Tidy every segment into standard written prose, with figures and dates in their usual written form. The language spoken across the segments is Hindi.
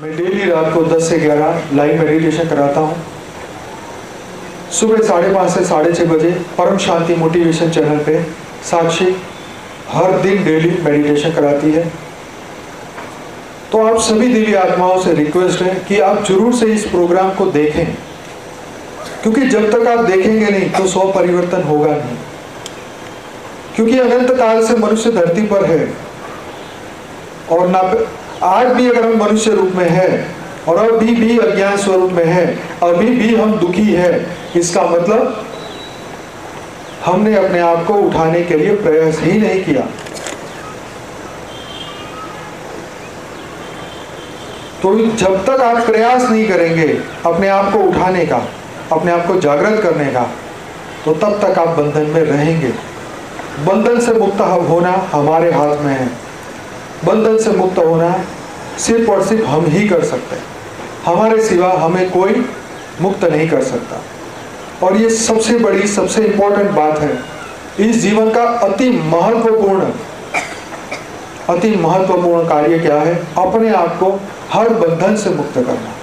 मैं डेली रात को 10 से 11 लाइव मेडिटेशन कराता हूँ। सुबह 5:30 से 6:30 बजे परम शांति मोटिवेशन चैनल पे साक्षी हर दिन डेली मेडिटेशन कराती है। तो आप सभी दिव्य आत्माओं से रिक्वेस्ट है कि आप जरूर से इस प्रोग्राम को देखें, क्योंकि जब तक आप देखेंगे नहीं तो 100 परिवर्तन होगा नहीं। क्योंकि अनंत काल से मनुष्य धरती पर है और ना आज भी अगर हम मनुष्य रूप में है और अभी भी अज्ञान स्वरूप में है, अभी भी हम दुखी है, इसका मतलब हमने अपने आप को उठाने के लिए प्रयास ही नहीं किया। तो जब तक आप प्रयास नहीं करेंगे अपने आप को उठाने का, अपने आप को जागृत करने का, तो तब तक आप बंधन में रहेंगे। बंधन से मुक्त होना हमारे हाथ में है। बंधन से मुक्त होना सिर्फ और सिर्फ हम ही कर सकते हैं, हमारे सिवा हमें कोई मुक्त नहीं कर सकता। और ये सबसे बड़ी, सबसे इंपॉर्टेंट बात है। इस जीवन का अति महत्वपूर्ण कार्य क्या है? अपने आप को हर बंधन से मुक्त करना।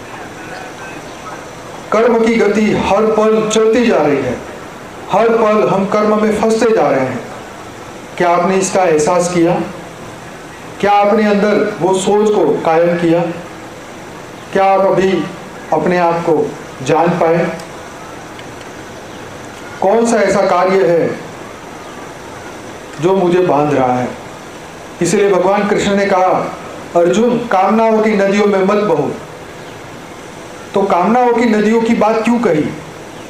कर्म की गति हर पल चलती जा रही है, हर पल हम कर्म में फंसते जा रहे हैं। क्या आपने इसका एहसास किया? क्या आपने अंदर वो सोच को कायम किया? क्या आप अभी अपने आप को जान पाए? कौन सा ऐसा कार्य है जो मुझे बांध रहा है? इसलिए भगवान कृष्ण ने कहा, अर्जुन कामनाओं की नदियों में मत बहो। तो कामनाओं की नदियों की बात क्यों कही?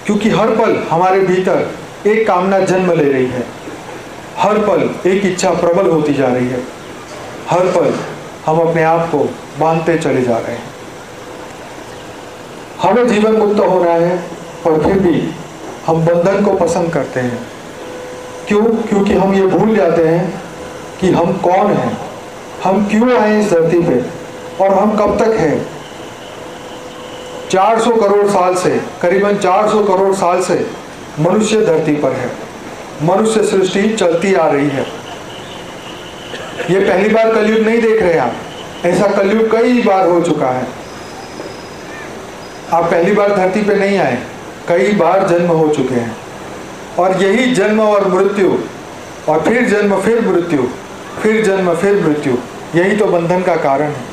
क्योंकि हर पल हमारे भीतर एक कामना जन्म ले रही है, हर पल एक इच्छा प्रबल होती जा रही है, हर पल हम अपने आप को बांधते चले जा रहे हैं। हमें जीवन मुक्त होना है, पर फिर भी हम बंधन को पसंद करते हैं। क्यों? क्योंकि हम ये भूल जाते हैं कि हम कौन हैं, हम क्यों आए इस धरती पे और हम कब तक हैं। 400 करोड़ साल से, करीबन 400 करोड़ साल से मनुष्य धरती पर है। मनुष्य सृष्टि चलती आ रही है। ये पहली बार कलयुग नहीं देख रहे आप, ऐसा कलयुग कई बार हो चुका है। आप पहली बार धरती पे नहीं आए, कई बार जन्म हो चुके हैं। और यही जन्म और मृत्यु और फिर जन्म फिर मृत्यु, फिर जन्म फिर मृत्यु, यही तो बंधन का कारण है।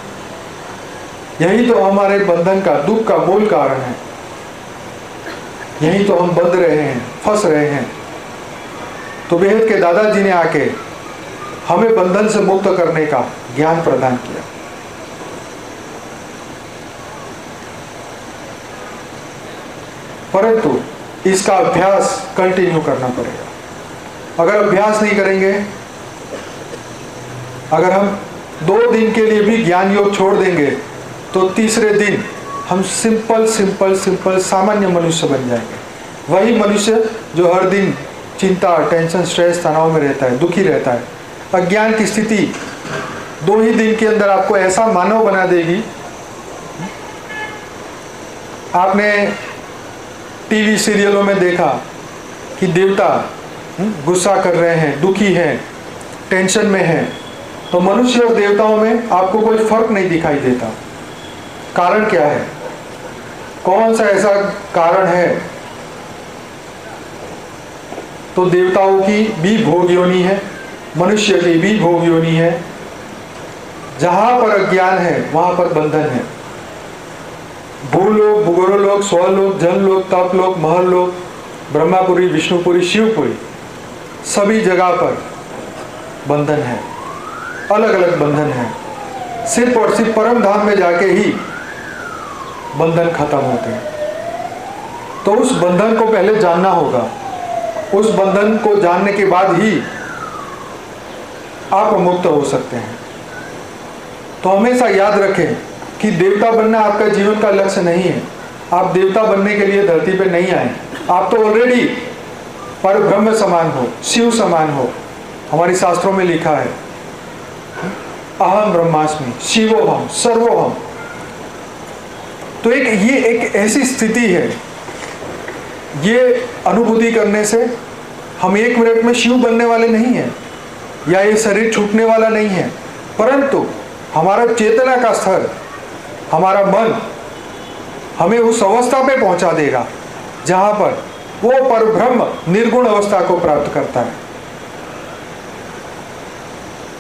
यही तो हमारे बंधन का, दुख का मूल कारण है। यही तो हम बंध रहे हैं, फंस रहे हैं। तो बेहद के दादाजी ने आके हमें बंधन से मुक्त करने का ज्ञान प्रदान किया। परंतु इसका अभ्यास कंटिन्यू करना पड़ेगा। अगर अभ्यास नहीं करेंगे, अगर हम 2 दिन के लिए भी ज्ञान योग छोड़ देंगे, तो तीसरे दिन हम सिंपल सामान्य मनुष्य बन जाएंगे। वही मनुष्य जो हर दिन चिंता, टेंशन, स्ट्रेस, तनाव में रहता है, दुखी रहता है। अज्ञान की स्थिति 2 ही दिन के अंदर आपको ऐसा मानव बना देगी। आपने टीवी सीरियलों में देखा कि देवता गुस्सा कर रहे हैं, दुखी हैं, टेंशन में हैं, तो मनुष्य और देवताओं में आपको कोई फर्क नहीं दिखाई देता। कारण क्या है? कौन सा ऐसा कारण है? तो देवताओं की भी भोग योनि है, मनुष्य की भी भोग योनि है। जहां पर अज्ञान है वहां पर बंधन है। भूलोक, भूगोलोक, स्वलोक, जनलोक, तपलोक, महलोक, ब्रह्मापुरी, विष्णुपुरी, शिवपुरी, सभी जगह पर बंधन है, अलग अलग बंधन है। सिर्फ और सिर्फ परम धाम में जाके ही बंधन खत्म होते हैं। तो उस बंधन को पहले जानना होगा। उस बंधन को जानने के बाद ही आप मुक्त हो सकते हैं। तो हमेशा याद रखें कि देवता बनना आपका जीवन का लक्ष्य नहीं है। आप देवता बनने के लिए धरती पे नहीं आए। आप तो ऑलरेडी पर ब्रह्म समान हो, शिव समान हो। हमारी शास्त्रों में लिखा है, अहम ब्रह्मास्मि शिवोहम सर्वोहम। तो ये एक ऐसी स्थिति है, ये अनुभूति करने से हम 1 मिनट में शिव बनने वाले नहीं हैं, या ये शरीर छूटने वाला नहीं है, परंतु हमारा चेतना का स्तर हमारा मन हमें उस अवस्था पे पहुंचा देगा जहां पर वो परब्रह्म निर्गुण अवस्था को प्राप्त करता है।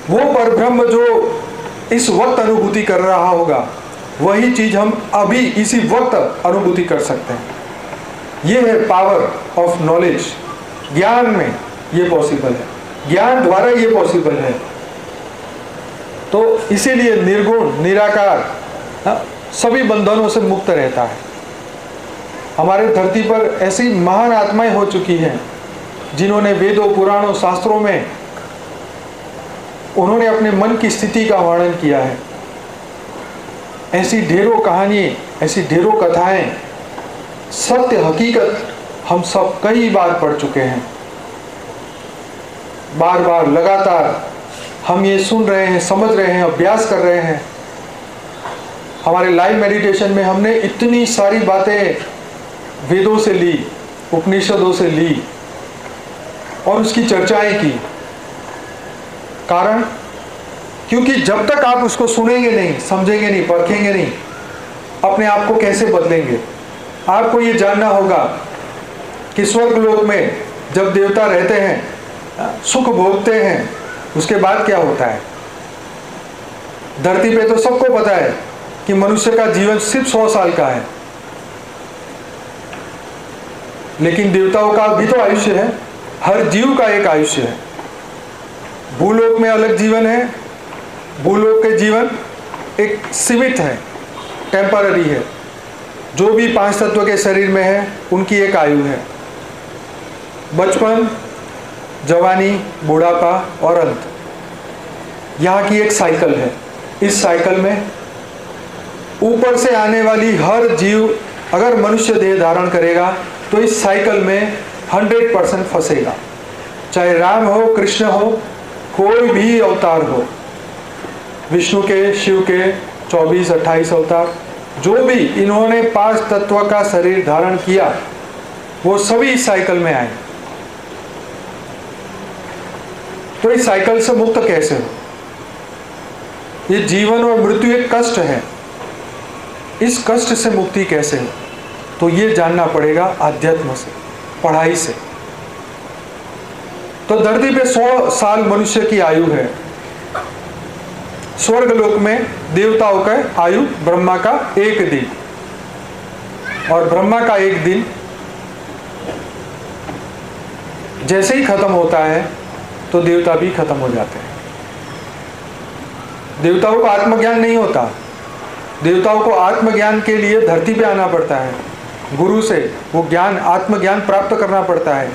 वो परब्रह्म जो इस वक्त अनुभूति कर रहा होगा, वही चीज हम अभी इसी वक्त अनुभूति कर सकते हैं। ये है पावर ऑफ नॉलेज। ज्ञान में ये पॉसिबल है, ज्ञान द्वारा ये पॉसिबल है। तो इसीलिए निर्गुण निराकार सभी बंधनों से मुक्त रहता है। हमारे धरती पर ऐसी महान आत्माएं हो चुकी हैं जिन्होंने वेदों, पुराणों, शास्त्रों में उन्होंने अपने मन की स्थिति का वर्णन किया है। ऐसी ढेरों कहानियां, ऐसी ढेरों कथाएं, सत्य हकीकत हम सब कई बार पढ़ चुके हैं। बार बार लगातार हम ये सुन रहे हैं, समझ रहे हैं, अभ्यास कर रहे हैं। हमारे लाइव मेडिटेशन में हमने इतनी सारी बातें वेदों से ली, उपनिषदों से ली और उसकी चर्चाएं की। कारण क्योंकि जब तक आप उसको सुनेंगे नहीं, समझेंगे नहीं, परखेंगे नहीं, अपने आप को कैसे बदलेंगे। आपको ये जानना होगा कि स्वर्ग लोक में जब देवता रहते हैं, सुख भोगते हैं, उसके बाद क्या होता है। धरती पे तो सबको पता है कि मनुष्य का जीवन सिर्फ 100 साल का है, लेकिन देवताओं का भी तो आयुष्य है। हर जीव का एक आयुष्य है। भूलोक में अलग जीवन है। भूलोक के जीवन एक सीमित है, टेम्पररी है। जो भी 5 तत्व के शरीर में है उनकी एक आयु है, बचपन, जवानी, बुढ़ापा और अंत। यहाँ की एक साइकिल है। इस साइकिल में ऊपर से आने वाली हर जीव अगर मनुष्य देह धारण करेगा तो इस साइकिल में 100% फंसेगा। चाहे राम हो, कृष्ण हो, कोई भी अवतार हो, विष्णु के, शिव के 24-28 अवतार, जो भी इन्होंने 5 तत्व का शरीर धारण किया, वो सभी इस साइकिल में आए। तो इस साइकिल से मुक्त कैसे हो? ये जीवन और मृत्यु एक कष्ट है। इस कष्ट से मुक्ति कैसे हो? तो ये जानना पड़ेगा अध्यात्म से, पढ़ाई से। तो धरती पे 100 साल मनुष्य की आयु है। स्वर्ग लोक में देवताओं का आयु ब्रह्मा का 1 दिन, और ब्रह्मा का 1 दिन जैसे ही खत्म होता है तो देवता भी खत्म हो जाते हैं। देवताओं को आत्मज्ञान नहीं होता। देवताओं को आत्मज्ञान के लिए धरती पे आना पड़ता है, गुरु से वो ज्ञान, आत्मज्ञान प्राप्त करना पड़ता है।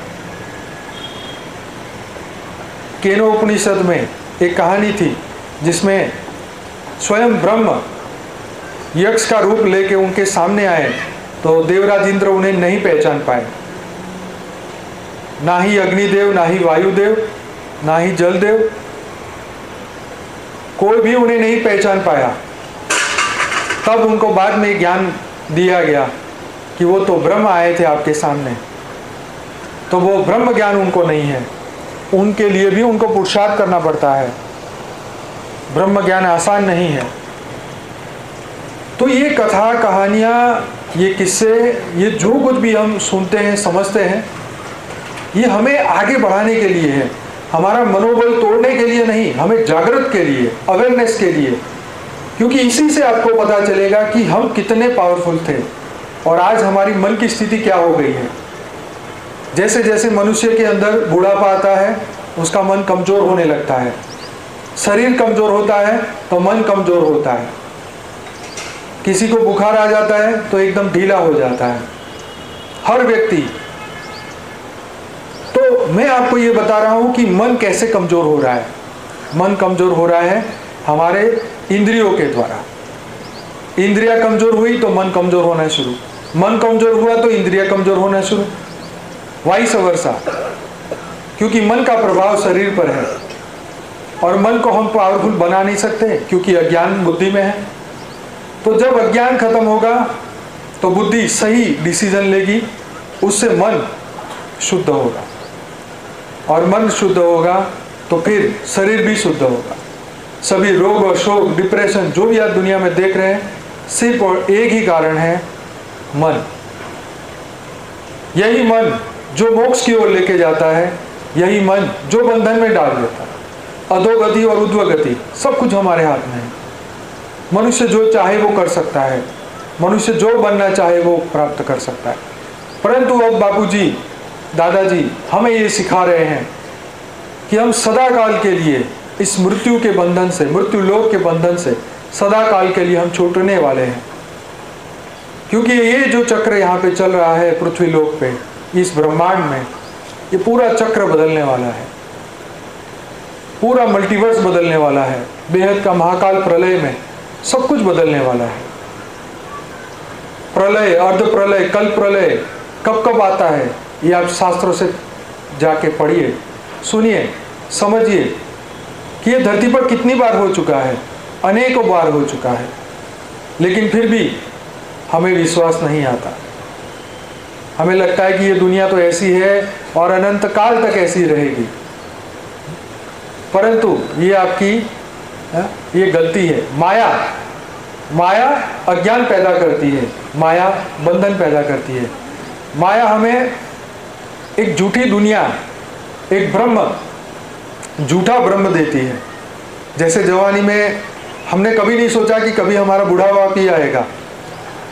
केनोपनिषद में एक कहानी थी जिसमें स्वयं ब्रह्म यक्ष का रूप लेके उनके सामने आए, तो देवराज इंद्र उन्हें नहीं पहचान पाए। ना ही अग्निदेव, ना ही वायुदेव, ना ही जलदेव, कोई भी उन्हें नहीं पहचान पाया। तब उनको बाद में ज्ञान दिया गया कि वो तो ब्रह्म आए थे आपके सामने। तो वो ब्रह्म ज्ञान उनको नहीं है। उनके लिए भी उनको पुरुषार्थ करना पड़ता है। ब्रह्म ज्ञान आसान नहीं है। तो ये कथा, कहानियाँ, ये किस्से, ये जो कुछ भी हम सुनते हैं, समझते हैं, ये हमें आगे बढ़ाने के लिए है। हमारा मनोबल तोड़ने के लिए नहीं, हमें जागृत के लिए, अवेयरनेस के लिए। क्योंकि इसी से आपको पता चलेगा कि हम कितने पावरफुल थे और आज हमारी मन की स्थिति क्या हो गई है। जैसे जैसे मनुष्य के अंदर बुढ़ापा आता है, उसका मन कमजोर होने लगता है। शरीर कमजोर होता है तो मन कमजोर होता है। किसी को बुखार आ जाता है तो एकदम ढीला हो जाता है, हर व्यक्ति। तो मैं आपको ये बता रहा हूं कि मन कैसे कमजोर हो रहा है। मन कमजोर हो रहा है हमारे इंद्रियों के द्वारा। इंद्रियां कमजोर हुई तो मन कमजोर होना शुरू, मन कमजोर हुआ तो इंद्रियां कमजोर होना शुरू, वाइस वर्सा। क्योंकि मन का प्रभाव शरीर पर है और मन को हम पावरफुल बना नहीं सकते क्योंकि अज्ञान बुद्धि में है। तो जब अज्ञान खत्म होगा तो बुद्धि सही डिसीजन लेगी, उससे मन शुद्ध होगा, और मन शुद्ध होगा तो फिर शरीर भी शुद्ध होगा। सभी रोग और शोक, डिप्रेशन जो भी आप दुनिया में देख रहे हैं, सिर्फ और एक ही कारण है, मन। यही मन जो मोक्ष की ओर लेके जाता है, यही मन जो बंधन में डाल देता है। अधोगति और ऊर्ध्वगति सब कुछ हमारे हाथ में है। मनुष्य जो चाहे वो कर सकता है, मनुष्य जो बनना चाहे वो प्राप्त कर सकता है। परंतु अब बापूजी, दादाजी हमें ये सिखा रहे हैं कि हम सदा काल के लिए इस मृत्यु के बंधन से, मृत्यु लोक के बंधन से सदा काल के लिए हम छूटने वाले हैं। क्योंकि ये जो चक्र यहाँ पे चल रहा है पृथ्वी लोक पे, इस ब्रह्मांड में, ये पूरा चक्र बदलने वाला है, पूरा मल्टीवर्स बदलने वाला है। बेहद का महाकाल प्रलय में सब कुछ बदलने वाला है। प्रलय, अर्ध प्रलय, कल प्रलय कब कब आता है ये आप शास्त्रों से जाके पढ़िए, सुनिए, समझिए कि ये धरती पर कितनी बार हो चुका है, अनेकों बार हो चुका है। लेकिन फिर भी हमें विश्वास नहीं आता। हमें लगता है कि ये दुनिया तो ऐसी है और अनंत काल तक ऐसी रहेगी। परंतु ये आपकी ये गलती है। माया अज्ञान पैदा करती है, माया बंधन पैदा करती है। माया हमें एक झूठी दुनिया, एक ब्रह्म, झूठा ब्रह्म देती है। जैसे जवानी में हमने कभी नहीं सोचा कि कभी हमारा बुढ़ापा भी आएगा।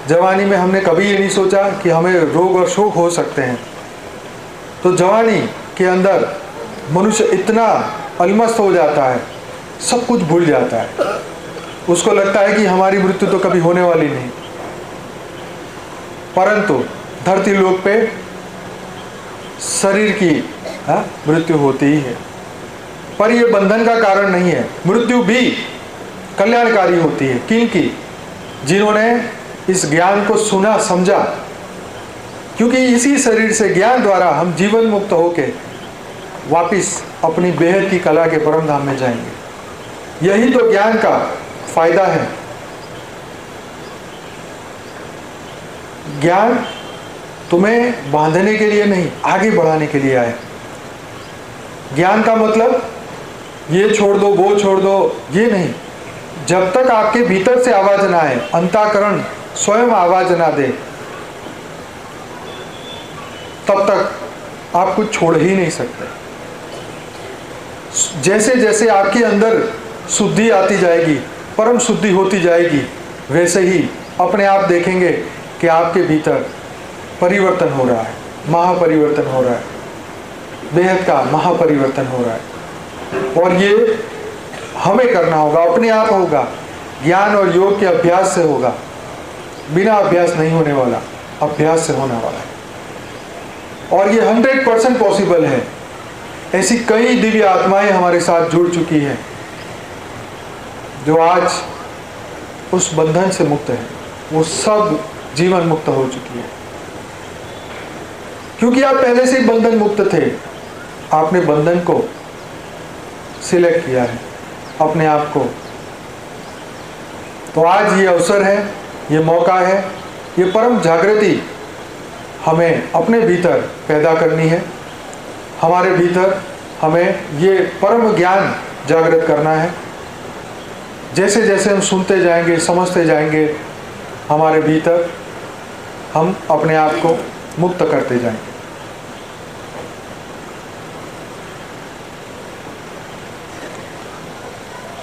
जवानी में हमने कभी ये नहीं सोचा कि हमें रोग और शोक हो सकते हैं। तो जवानी के अंदर मनुष्य इतना अलमस्त हो जाता है, सब कुछ भूल जाता है। उसको लगता है कि हमारी मृत्यु तो कभी होने वाली नहीं। परंतु धरती लोक पे शरीर की मृत्यु होती ही है, पर यह बंधन का कारण नहीं है। मृत्यु भी कल्याणकारी होती है, क्योंकि जिन्होंने इस ज्ञान को सुना, समझा। क्योंकि इसी शरीर से, ज्ञान द्वारा हम जीवन मुक्त होके वापिस अपनी बेहद की कला के परम धाम में जाएंगे। यही तो ज्ञान का फायदा है। ज्ञान तुम्हें बांधने के लिए नहीं, आगे बढ़ाने के लिए आए। ज्ञान का मतलब ये छोड़ दो, वो छोड़ दो, ये नहीं। जब तक आपके भीतर से आवाज ना आए, अंतःकरण स्वयं आवाज ना दे, तब तक आप कुछ छोड़ ही नहीं सकते। जैसे जैसे आपके अंदर शुद्धि आती जाएगी, परम शुद्धि होती जाएगी, वैसे ही अपने आप देखेंगे कि आपके भीतर परिवर्तन हो रहा है, महापरिवर्तन हो रहा है, बेहद का महापरिवर्तन हो रहा है। और ये हमें करना होगा, अपने आप होगा, ज्ञान और योग के अभ्यास से होगा। बिना अभ्यास नहीं होने वाला, अभ्यास से होने वाला है। और ये 100% पॉसिबल है। ऐसी कई दिव्य आत्माएं हमारे साथ जुड़ चुकी हैं जो आज उस बंधन से मुक्त है, वो सब जीवन मुक्त हो चुकी है। क्योंकि आप पहले से ही बंधन मुक्त थे, आपने बंधन को सिलेक्ट किया है, अपने आप को। तो आज ये अवसर है, ये मौका है, ये परम जागृति हमें अपने भीतर पैदा करनी है। हमारे भीतर हमें ये परम ज्ञान जागृत करना है। जैसे जैसे हम सुनते जाएंगे, समझते जाएंगे, हमारे भीतर हम अपने आप को मुक्त करते जाएंगे।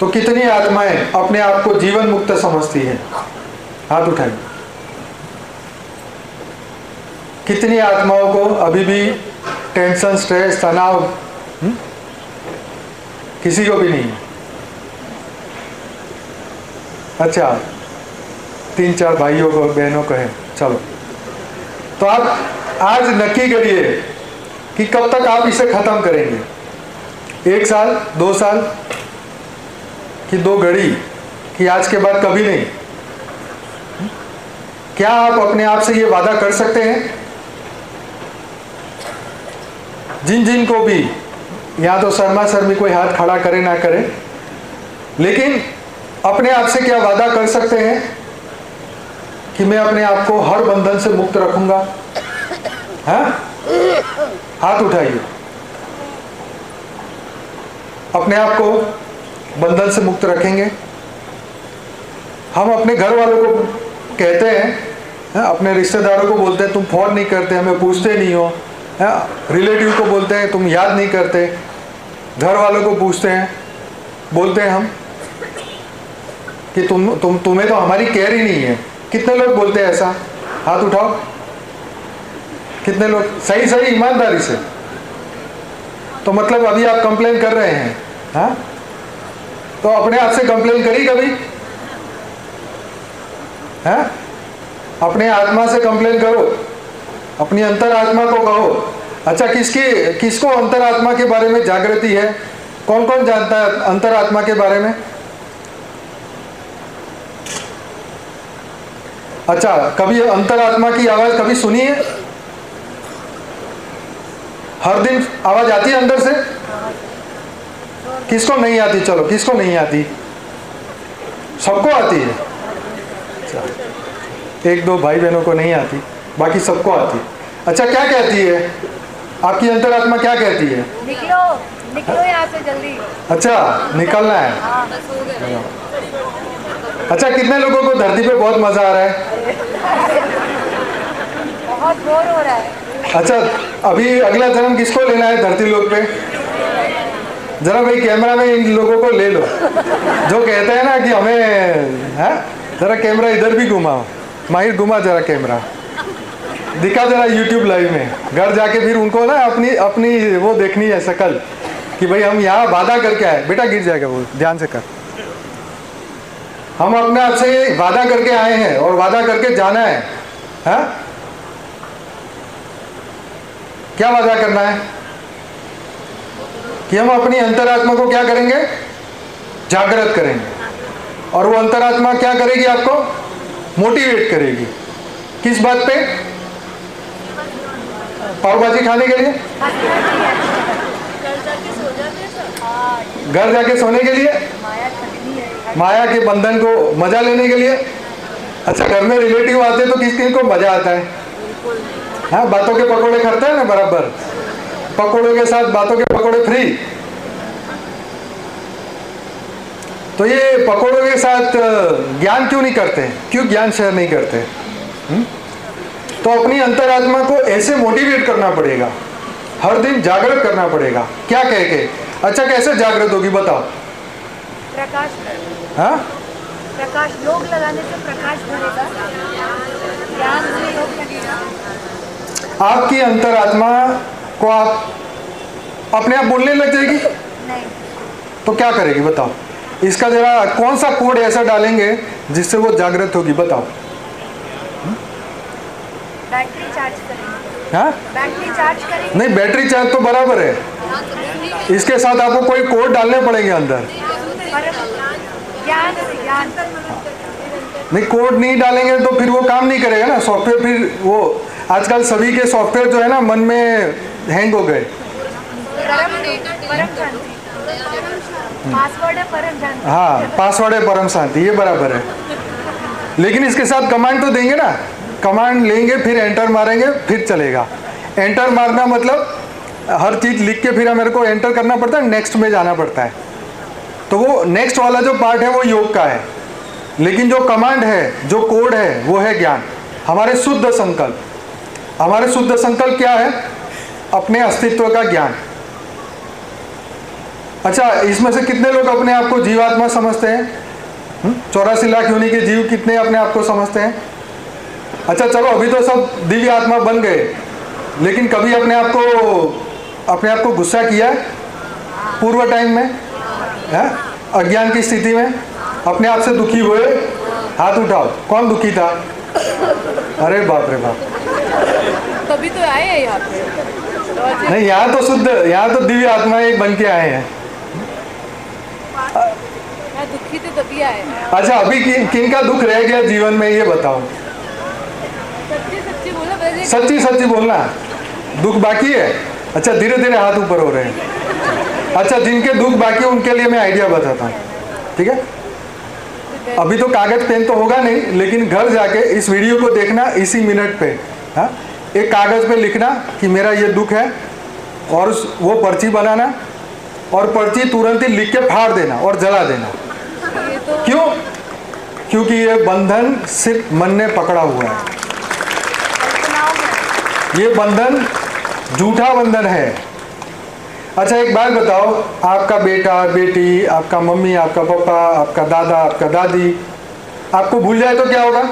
तो कितनी आत्माएं अपने आप को जीवन मुक्त समझती हैं? हाथ उठाइए। कितनी आत्माओं को अभी भी टेंशन, स्ट्रेस, तनाव किसी को भी नहीं है? अच्छा, 3-4 भाइयों को, बहनों को है। चलो, तो आप आज नक्की करिए कि कब तक आप इसे खत्म करेंगे। 1 साल, 2 साल कि 2 घड़ी, कि आज के बाद कभी नहीं। क्या आप अपने आप से ये वादा कर सकते हैं? जिन जिन को भी, यहाँ तो शर्मा शर्मी कोई हाथ खड़ा करे ना करे, लेकिन अपने आप से क्या वादा कर सकते हैं कि मैं अपने आप को हर बंधन से मुक्त रखूंगा? हाँ, हाथ उठाइए। अपने आप को बंधन से मुक्त रखेंगे। हम अपने घर वालों को कहते हैं अपने रिश्तेदारों को बोलते हैं तुम फ़ोन नहीं करते, हमें पूछते नहीं हो, रिलेटिव को बोलते हैं तुम याद नहीं करते, घर वालों को पूछते हैं, बोलते हैं हम कि तुम्हें तो हमारी केयर ही नहीं है। कितने लोग बोलते हैं ऐसा? हाथ उठाओ, कितने लोग सही सही ईमानदारी से? तो मतलब अभी आप कंप्लेन कर रहे हैं, हाँ? तो अपने आप से कंप्लेन करी कभी? हाँ? अपने आत्मा से कंप्लेन करो, अपनी अंतरात्मा को कहो। अच्छा, किसको अंतरात्मा के बारे में जागृति है? कौन कौन जानता है अंतरात्मा के बारे में? अच्छा, कभी अंतरात्मा की आवाज कभी सुनी है? हर दिन आवाज आती है अंदर से? किसको नहीं आती? चलो, किसको नहीं आती? सबको आती है। एक दो भाई बहनों को नहीं आती, बाकी सबको आती। अच्छा, क्या कहती है आपकी अंतरात्मा? क्या कहती है? निकलो निकलो यहाँ से जल्दी। अच्छा, निकलना है। अच्छा, कितने लोगों को धरती पे बहुत मजा आ रहा है? बहुत बोर हो रहा है। अच्छा, अभी अगला जन्म किसको लेना है धरती लोक पे? जरा भाई कैमरा में इन लोगों को ले लो जो कहते हैं ना कि हमें है। जरा कैमरा इधर भी घुमाओ, माहिर घुमा जरा कैमरा, दिखा जरा यूट्यूब लाइव में। घर जाके फिर उनको ना अपनी वो देखनी है शक्ल कि भाई हम यहाँ वादा करके आए। बेटा गिर जाएगा, वो ध्यान से कर। हम अपने आप से वादा करके आए हैं और वादा करके जाना है, हाँ? क्या वादा करना है? कि हम अपनी अंतरात्मा को क्या करेंगे? जागृत करेंगे। और वो अंतरात्मा क्या करेगी? आपको मोटिवेट करेगी। किस बात पे? पाव भाजी खाने के लिए? घर जाके सोने के लिए? माया के बंधन को मजा लेने के लिए? अच्छा, घर में रिलेटिव आते तो किस को मजा आता है? हाँ, बातों के पकोड़े खाते हैं ना बराबर, पकोड़ों के साथ बातों के पकोड़े फ्री। तो ये पकोड़ों के साथ ज्ञान क्यों नहीं करते? क्यों ज्ञान शेयर नहीं करते? तो अपनी अंतरात्मा को ऐसे मोटिवेट करना पड़ेगा, हर दिन जागृत करना पड़ेगा। क्या कह के? अच्छा, कैसे जागृत होगी बताओ? प्रकाश। हाँ, प्रकाश, योग लगाने से प्रकाश बढ़ेगा, ज्ञान से योग लगेगा। आपकी अंतरात्मा को आप अपने आप बोलने लग जाएगी? नहीं। तो क्या करेगी बताओ? इसका जरा कौन सा कोड ऐसा डालेंगे जिससे वो जागृत होगी? बताओ। बैटरी चार्ज करेंगे। हाँ, बैटरी चार्ज करेंगे। नहीं, बैटरी चार्ज तो बराबर है, इसके साथ आपको कोई कोड डालने पड़ेंगे अंदर। ज्ञान नहीं, कोड नहीं डालेंगे तो फिर वो काम नहीं करेगा ना सॉफ्टवेयर। फिर वो आजकल सभी के सॉफ्टवेयर जो है ना मन में हैंग हो गए। पासवर्ड है परम शांति। हाँ, पासवर्ड है परम शांति, ये बराबर है। लेकिन इसके साथ कमांड तो देंगे ना, कमांड लेंगे फिर एंटर मारेंगे फिर चलेगा। एंटर मारना मतलब हर चीज़ लिख के फिर मेरे को एंटर करना पड़ता है, नेक्स्ट में जाना पड़ता है। तो वो नेक्स्ट वाला जो पार्ट है वो योग का है, लेकिन जो कमांड है, जो कोड है, वो है ज्ञान। हमारे शुद्ध संकल्प, हमारे शुद्ध संकल्प क्या है? अपने अस्तित्व का ज्ञान। अच्छा, इसमें से कितने लोग अपने आप को जीवात्मा समझते हैं? 84 लाख योनि के जीव कितने अपने आप को समझते हैं? अच्छा चलो, अभी तो सब दिव्य आत्मा बन गए, लेकिन कभी अपने आप को गुस्सा किया पूर्व टाइम में? है? अज्ञान की स्थिति में अपने आप से दुखी हुए? हाथ उठाओ, कौन दुखी था? अरे बाप रे बाप। तभी तो आए हैं यहाँ पे। नहीं, यहाँ तो शुद्ध, यहाँ तो दिव्य आत्मा एक बन के आए हैं। दुखी थे तभी आए। अच्छा, अभी किन का दुख रह गया जीवन में, ये बताओ? सच्ची बोला, सच्ची बोलना। दुख बाकी है? अच्छा, धीरे धीरे हाथ ऊपर हो रहे हैं। अच्छा, जिनके दुख बाकी है उनके लिए मैं आइडिया बताता हूँ, ठीक है? अभी तो कागज पेन तो होगा नहीं, लेकिन घर जाके इस वीडियो को देखना इसी मिनट पे। हाँ, एक कागज पे लिखना कि मेरा ये दुख है, और वो पर्ची बनाना, और पर्ची तुरंत ही लिख के फाड़ देना और जला देना। क्यों? क्योंकि ये बंधन सिर्फ मन ने पकड़ा हुआ है। कल्पनाओं में ये बंधन झूठा बंधन है। अच्छा एक बात बताओ, आपका बेटा बेटी, आपका मम्मी, आपका पापा, आपका दादा, आपका दादी आपको भूल जाए तो क्या होगा?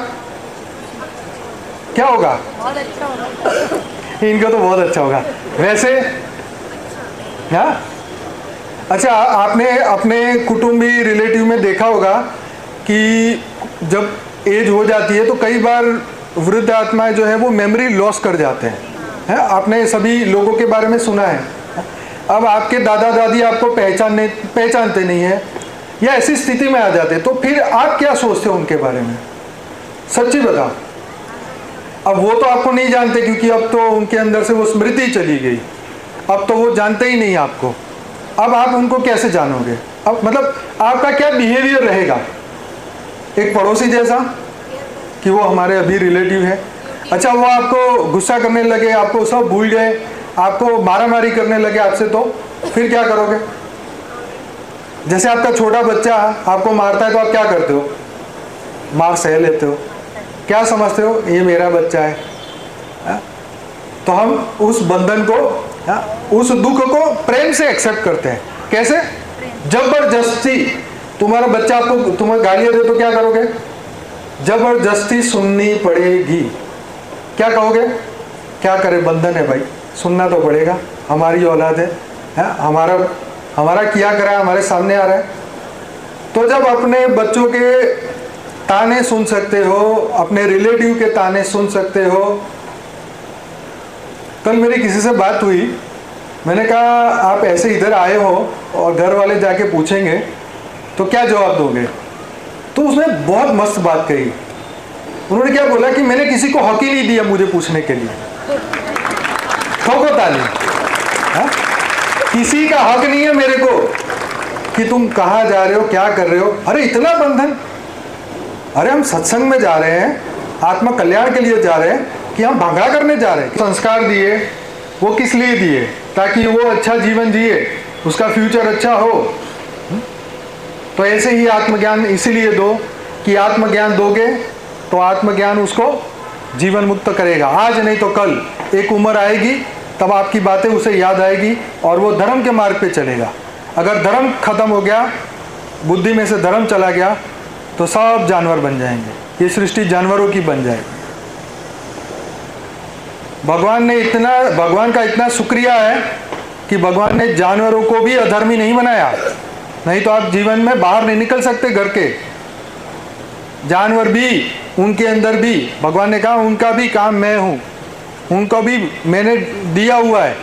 क्या होगा? बहुत अच्छा होगा। इनका तो बहुत अच्छा होगा वैसे। हाँ, अच्छा आपने अपने कुटुंबी रिलेटिव में देखा होगा कि जब एज हो जाती है तो कई बार वृद्ध आत्माएं जो है वो मेमोरी लॉस कर जाते हैं। आपने सभी लोगों के बारे में सुना है। अब आपके दादा दादी आपको पहचानते नहीं है या ऐसी स्थिति में आ जाते, तो फिर आप क्या सोचते हो उनके बारे में? सच्ची बताओ। अब वो तो आपको नहीं जानते क्योंकि अब तो उनके अंदर से वो स्मृति चली गई, अब तो वो जानते ही नहीं आपको। अब आप उनको कैसे जानोगे? अब मतलब आपका क्या बिहेवियर रहेगा? एक पड़ोसी जैसा कि वो हमारे अभी रिलेटिव है। अच्छा वो आपको गुस्सा करने लगे, आपको सब भूल गए, आपको मारामारी करने लगे आपसे, तो फिर क्या करोगे? जैसे आपका छोटा बच्चा आपको मारता है तो आप क्या करते हो? मार सह लेते हो। क्या समझते हो? ये मेरा बच्चा है। तो हम उस बंधन को, उस दुख को प्रेम से एक्सेप्ट करते हैं। कैसे? जबरदस्ती। तुम्हारा बच्चा आपको तुम्हें गालियां दे तो क्या करोगे? जबरदस्ती सुननी पड़ेगी। क्या कहोगे? क्या करे, बंधन है भाई, सुनना तो पड़ेगा, हमारी औलाद है, हमारा किया करा हमारे सामने आ रहा है। तो जब अपने बच्चों के ताने सुन सकते हो, अपने रिलेटिव के ताने सुन सकते हो। कल मेरी किसी से बात हुई, मैंने कहा आप ऐसे इधर आए हो और घर वाले जाके पूछेंगे तो क्या जवाब दोगे? तो उसने बहुत मस्त बात कही। उन्होंने क्या बोला कि मैंने किसी को हक ही नहीं दिया मुझे पूछने के लिए। ठोको ताली। किसी का हक नहीं है मेरे को कि तुम कहाँ जा रहे हो, क्या कर रहे हो। अरे इतना बंधन। अरे हम सत्संग में जा रहे हैं, आत्मा कल्याण के लिए जा रहे हैं कि हम भंगा करने जा रहे हैं? संस्कार दिए वो किस लिए दिए? ताकि वो अच्छा जीवन जिए, उसका फ्यूचर अच्छा हो। तो ऐसे ही आत्मज्ञान इसीलिए दो कि आत्मज्ञान दोगे तो आत्मज्ञान उसको जीवन मुक्त करेगा। आज नहीं तो कल एक उम्र आएगी, तब आपकी बातें उसे याद आएगी और वो धर्म के मार्ग पे चलेगा। अगर धर्म खत्म हो गया, बुद्धि में से धर्म चला गया, तो सब जानवर बन जाएंगे। ये सृष्टि जानवरों की बन जाएगी। भगवान का इतना शुक्रिया है कि भगवान ने जानवरों को भी अधर्मी नहीं बनाया, नहीं तो आप जीवन में बाहर नहीं निकल सकते घर के। जानवर भी, उनके अंदर भी भगवान ने कहा उनका भी काम मैं हूँ, उनको भी मैंने दिया हुआ है।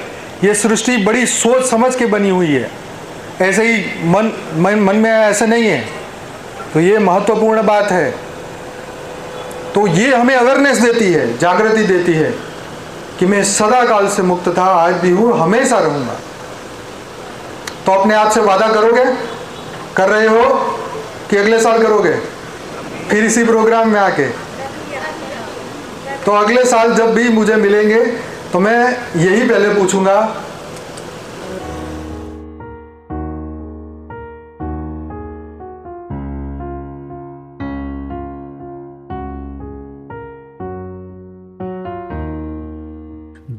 ये सृष्टि बड़ी सोच समझ के बनी हुई है, ऐसे ही मन में ऐसे नहीं है। तो ये महत्वपूर्ण बात है। तो ये हमें अवेयरनेस देती है, जागृति देती है कि मैं सदा काल से मुक्त था, आज भी हूँ, हमेशा रहूँगा। तो अपने आप से वादा करोगे? कर रहे हो कि अगले साल करोगे फिर इसी प्रोग्राम में आके? तो अगले साल जब भी मुझे मिलेंगे तो मैं यही पहले पूछूंगा,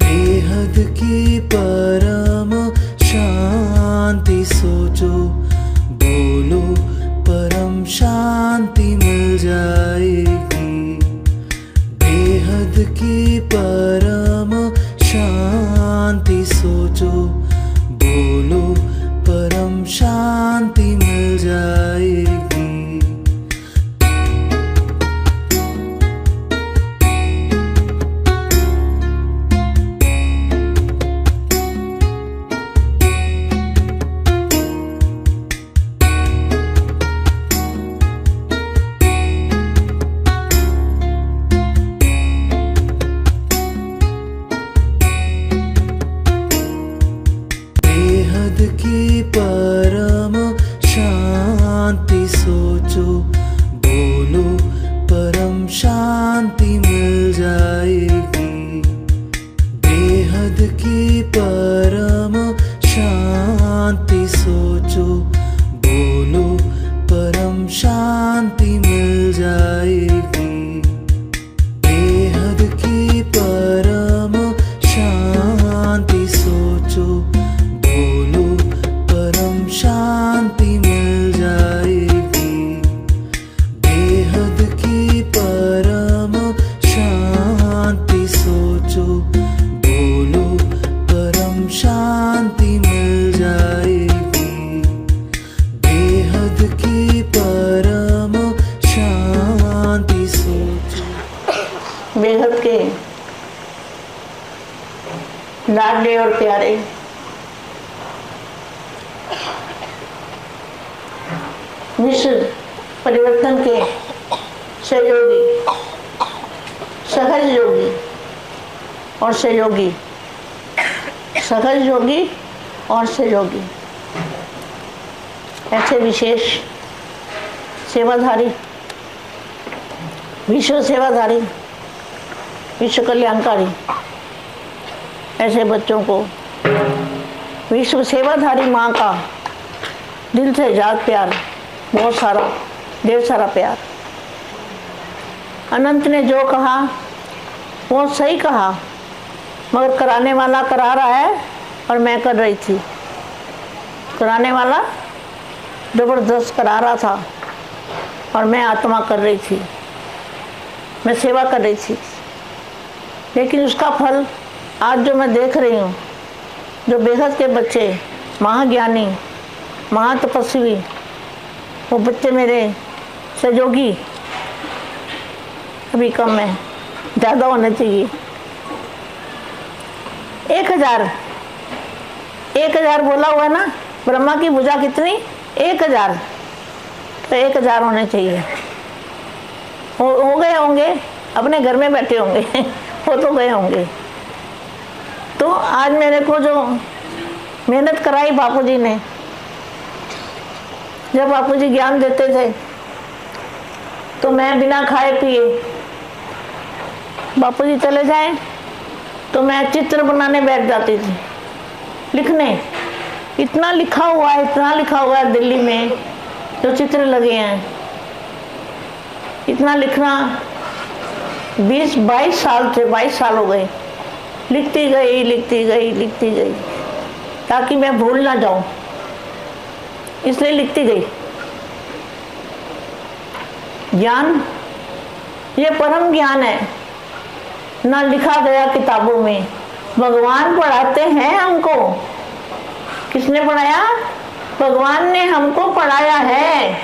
बेहद की परम शांति सोचो, बोलो परम शांति मिल जाएगी। बेहद की परम शांति सोचो, बोलो परम शांति मिल जाएगी। की परम शांति सोचो, बोलो परम शांति मिल जाएगी। बेहद की परम शांति सोचो, बोलो परम शांति मिल जाएगी। बेहद के लाडले और प्यारे विश्व परिवर्तन के सहयोगी, सहज योगी और सहयोगी, सहज योगी और सहयोगी, ऐसे विशेष सेवाधारी, विश्व सेवाधारी, विश्व कल्याणकारी ऐसे बच्चों को विश्व सेवाधारी माँ का दिल से जात प्यार, बहुत सारा, ढेर सारा प्यार। अनंत ने जो कहा वो सही कहा, मगर कराने वाला करा रहा है और मैं कर रही थी। कराने वाला जबरदस्त करा रहा था और मैं आत्मा कर रही थी, मैं सेवा कर रही थी। लेकिन उसका फल आज जो मैं देख रही हूँ, जो बेहद के बच्चे महाज्ञानी, महातपस्वी, वो बच्चे मेरे सहयोगी अभी कम है, ज़्यादा होने चाहिए। 1000 बोला हुआ है ना, ब्रह्मा की भुजा कितनी? 1000, तो 1000 होने चाहिए। हो गए होंगे, अपने घर में बैठे होंगे हो तो गए होंगे। तो आज मेरे को जो मेहनत कराई बापूजी ने, जब बापूजी ज्ञान देते थे तो मैं बिना खाए पिए, बापूजी चले जाए तो मैं चित्र बनाने बैठ जाती थी, लिखने। इतना लिखा हुआ है, इतना लिखा हुआ है दिल्ली में जो चित्र लगे हैं। इतना लिखना 20-22 साल से 22 साल हो गए, लिखती गई ताकि मैं भूल ना जाऊं, इसलिए लिखती गई। ज्ञान ये परम ज्ञान है, ना लिखा गया किताबों में, भगवान पढ़ाते हैं हमको। किसने पढ़ाया? भगवान ने हमको पढ़ाया है।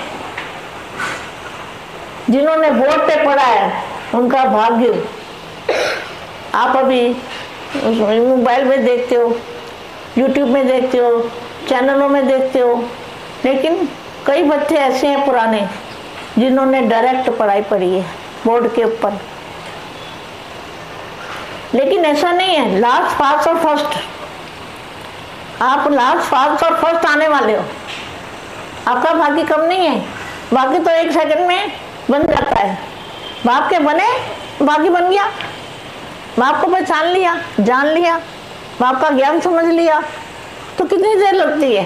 जिन्होंने बोर्ड पे पढ़ा है उनका भाग्य। आप अभी मोबाइल में देखते हो, यूट्यूब में देखते हो, चैनलों में देखते हो, लेकिन कई बच्चे ऐसे हैं पुराने जिन्होंने डायरेक्ट पढ़ाई पढ़ी है बोर्ड के ऊपर। लेकिन ऐसा नहीं है लास्ट पास और फर्स्ट। आप लास्ट पास और फर्स्ट आने वाले हो, आपका भाग्य कम नहीं है। बाकी तो 1 सेकंड में बन जाता है। बाप के बने, भाग्य बन गया। बाप को पहचान लिया, जान लिया, बाप का ज्ञान समझ लिया, तो कितनी देर लगती है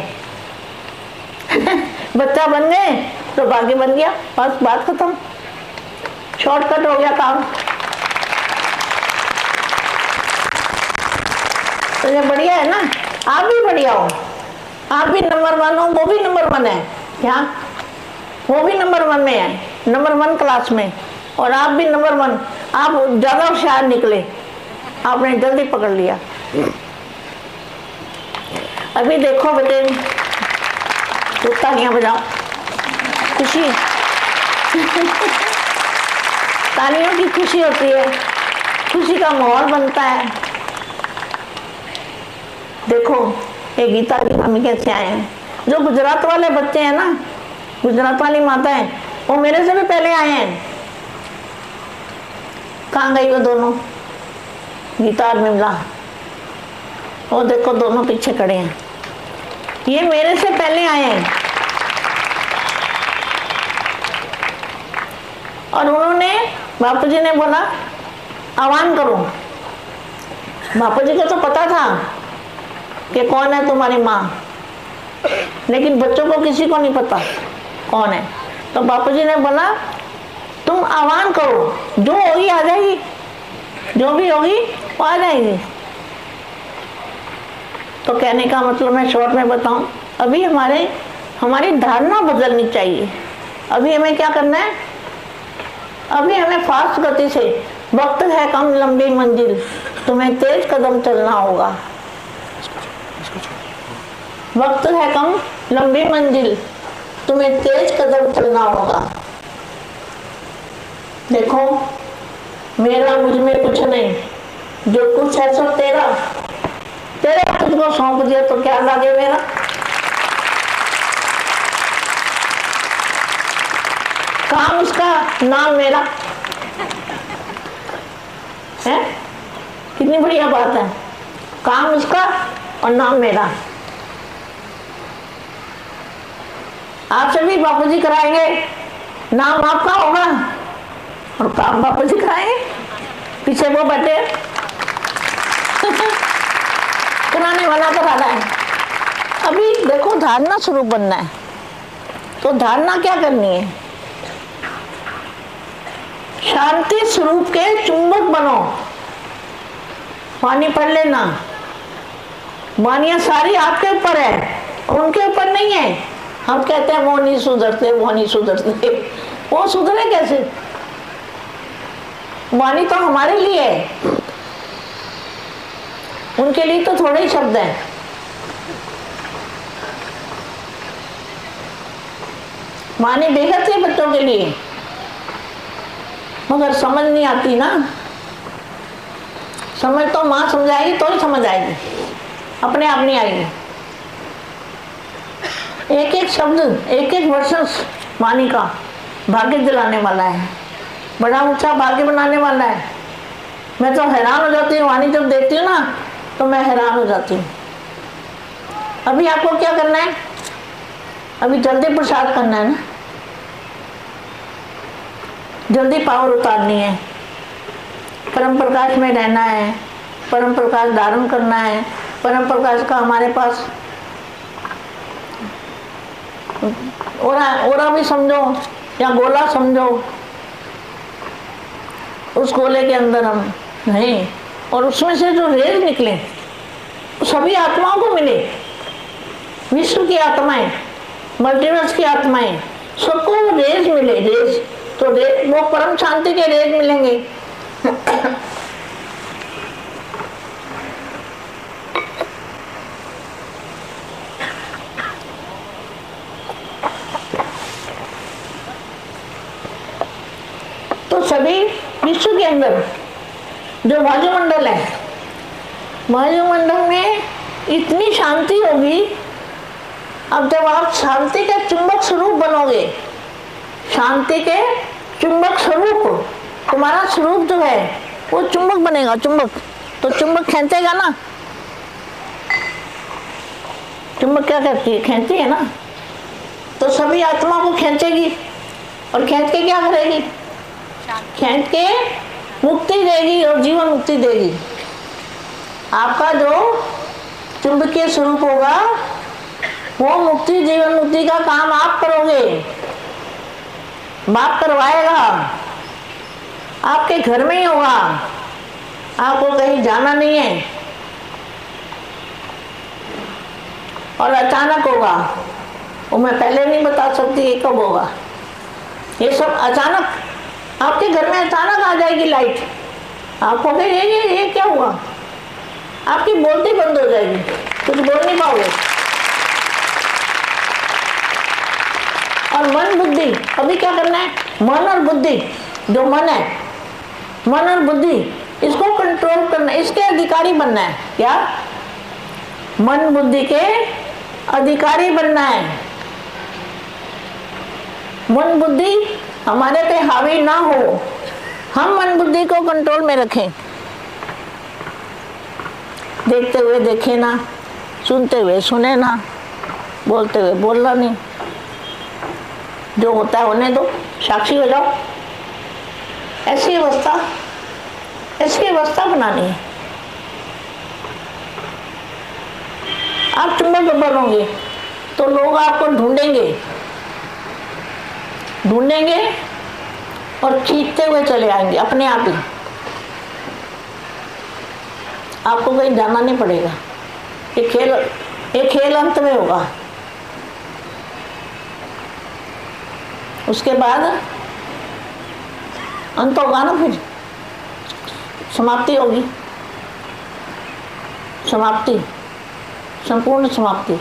बच्चा बन गए तो भाग्य बन गया, बस बात खत्म, शॉर्टकट हो गया काम। तो ये बढ़िया है ना, आप भी बढ़िया हो, आप भी नंबर 1 हो, वो भी नंबर 1 है। क्या? वो भी नंबर 1 में है, नंबर 1 क्लास में, और आप भी नंबर 1। आप ज्यादा होशियार निकले, आपने जल्दी पकड़ लिया। अभी देखो बेटे, तालियां बजाओ, खुशी तालियों की खुशी होती है, खुशी का माहौल बनता है। देखो ये गीता की मम्मी कैसे आए हैं। जो गुजरात वाले बच्चे हैं ना, गुजरात वाली माता है, वो मेरे से भी पहले आए हैं। कहाँ गई वो दोनों, गीता और विमला? वो देखो दोनों पीछे खड़े हैं, ये मेरे से पहले आए हैं। और उन्होंने, बापूजी ने बोला आह्वान करो। बापूजी को तो पता था कि कौन है तुम्हारी माँ, लेकिन बच्चों को किसी को नहीं पता कौन है। तो बापूजी ने बोला तुम आह्वान करो, जो होगी आ जाएगी, जो भी होगी वो आ जाएगी। तो कहने का मतलब मैं शॉर्ट में बताऊं, अभी हमारी धारणा बदलनी चाहिए। अभी हमें क्या करना है? अभी हमें फास्ट गति से, वक्त है कम लंबी मंजिल, तुम्हें तेज कदम चलना होगा। वक्त है कम लंबी मंजिल, तुम्हें तेज कदम चलना होगा। देखो मेरा मुझ में कुछ नहीं, जो कुछ है सो तेरा, तेरा तुझको सौंप दिया तो क्या लागे मेरा। काम उसका, नाम मेरा है। कितनी बढ़िया बात है, काम उसका और नाम मेरा। आपसे भी बापू जी कराएंगे, नाम आपका होगा और काम बापू जी कराएंगे। पीछे वो बैठे कराने वाला करा रहा है। अभी देखो धारणा स्वरूप बनना है, तो धारणा क्या करनी है, शांति स्वरूप के चुंबक बनो। वाणी पढ़ लेना, वाणियां सारी आपके ऊपर है, उनके ऊपर नहीं है। हम कहते हैं वो नहीं सुधरते, वो नहीं सुधरते, वो सुधरे कैसे। वाणी तो हमारे लिए है, उनके लिए तो थोड़े ही शब्द हैं। वाणी बेहद है बच्चों के लिए, मगर समझ नहीं आती ना। समझ तो माँ समझाएगी तो ही समझ आएगी, अपने आप नहीं आएगी। एक एक शब्द, एक एक वर्षन वाणी का भाग्य दिलाने वाला है, बड़ा ऊंचा भाग्य बनाने वाला है। मैं तो हैरान हो जाती हूँ, वाणी जब देखती हूँ ना तो मैं हैरान हो जाती हूँ। अभी आपको क्या करना है, अभी जल्दी प्रसाद करना है ना, जल्दी पावर उतारनी है, परम प्रकाश में रहना है, परम प्रकाश धारण करना है। परम प्रकाश का हमारे पास ओरा भी समझो या गोला समझो, उस गोले के अंदर हम नहीं, और उसमें से जो रेज निकले सभी आत्माओं को मिले, विश्व की आत्माएं, मल्टीवर्स की आत्माएं, सबको रेज मिले। रेज तो वो परम शांति के रेज मिलेंगे। तो सभी विश्व के अंदर जो वायुमंडल है, वायुमंडल में इतनी शांति होगी। अब जब आप शांति के चुंबक स्वरूप बनोगे, शांति के चुंबक स्वरूप, तुम्हारा स्वरूप जो है वो चुंबक बनेगा। चुंबक तो चुंबक खींचेगा ना, चुंबक क्या करती है, खींचती है ना। तो सभी आत्मा को खींचेगी और खींच के क्या करेगी, खींच के मुक्ति देगी और जीवन मुक्ति देगी। आपका जो चुंबकीय स्वरूप होगा वो मुक्ति जीवन मुक्ति का काम आप करोगे, बाप करवाएगा, आपके घर में ही होगा, आपको कहीं जाना नहीं है। और अचानक होगा, वो मैं पहले नहीं बता सकती ये कब होगा। ये सब अचानक आपके घर में अचानक आ जाएगी लाइट, आपको कहेंगे ये क्या हुआ, आपकी बोलती बंद हो जाएगी, कुछ बोल नहीं पाओगे। और मन बुद्धि, अभी क्या करना है, मन और बुद्धि, जो मन है, मन और बुद्धि, इसको कंट्रोल करना, इसके अधिकारी बनना है। क्या, मन बुद्धि के अधिकारी बनना है। मन बुद्धि हमारे पे हावी ना हो, हम मन बुद्धि को कंट्रोल में रखें। देखते हुए देखे ना, सुनते हुए सुने ना, बोलते हुए बोलना नहीं। जो होता है होने दो, साक्षी हो जाओ। ऐसी अवस्था बनानी है। आप चुंबक बनोगे तो लोग आपको ढूंढेंगे और खींचते हुए चले आएंगे अपने आप ही। आपको कहीं जाना नहीं पड़ेगा। ये खेल अंत में होगा, उसके बाद अंत होगा ना, फिर समाप्ति होगी, समाप्ति, संपूर्ण समाप्ति,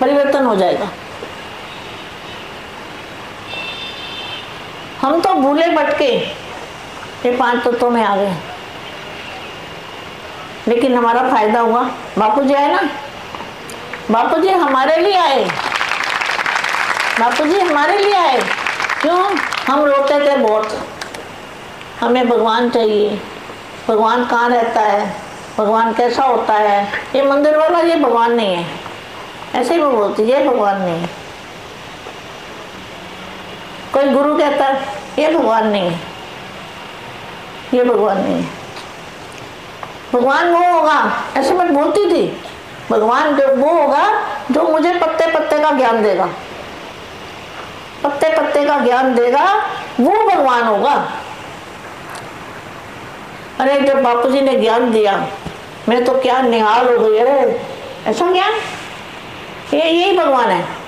परिवर्तन हो जाएगा। हम तो भूले भटके ये 5 तत्वों में आ गए, लेकिन हमारा फायदा हुआ। बापू जी आए ना, बापू जी हमारे लिए आए, बापू जी हमारे लिए आए। क्यों? हम रोते थे बहुत, हमें भगवान चाहिए, भगवान कहाँ रहता है, भगवान कैसा होता है। ये मंदिर वाला ये भगवान नहीं है, ऐसे ही वो बोलती ये भगवान नहीं है। कोई गुरु कहता है ये भगवान नहीं है, ये भगवान नहीं है। भगवान वो होगा, ऐसे मैं बोलती थी, भगवान जो वो होगा जो मुझे पत्ते पत्ते का ज्ञान देगा, पत्ते पत्ते का ज्ञान देगा, वो भगवान होगा। अरे जब बापू जी ने ज्ञान दिया मैं तो क्या निहाल हो गई। अरे ऐसा ज्ञान, ये यही भगवान है,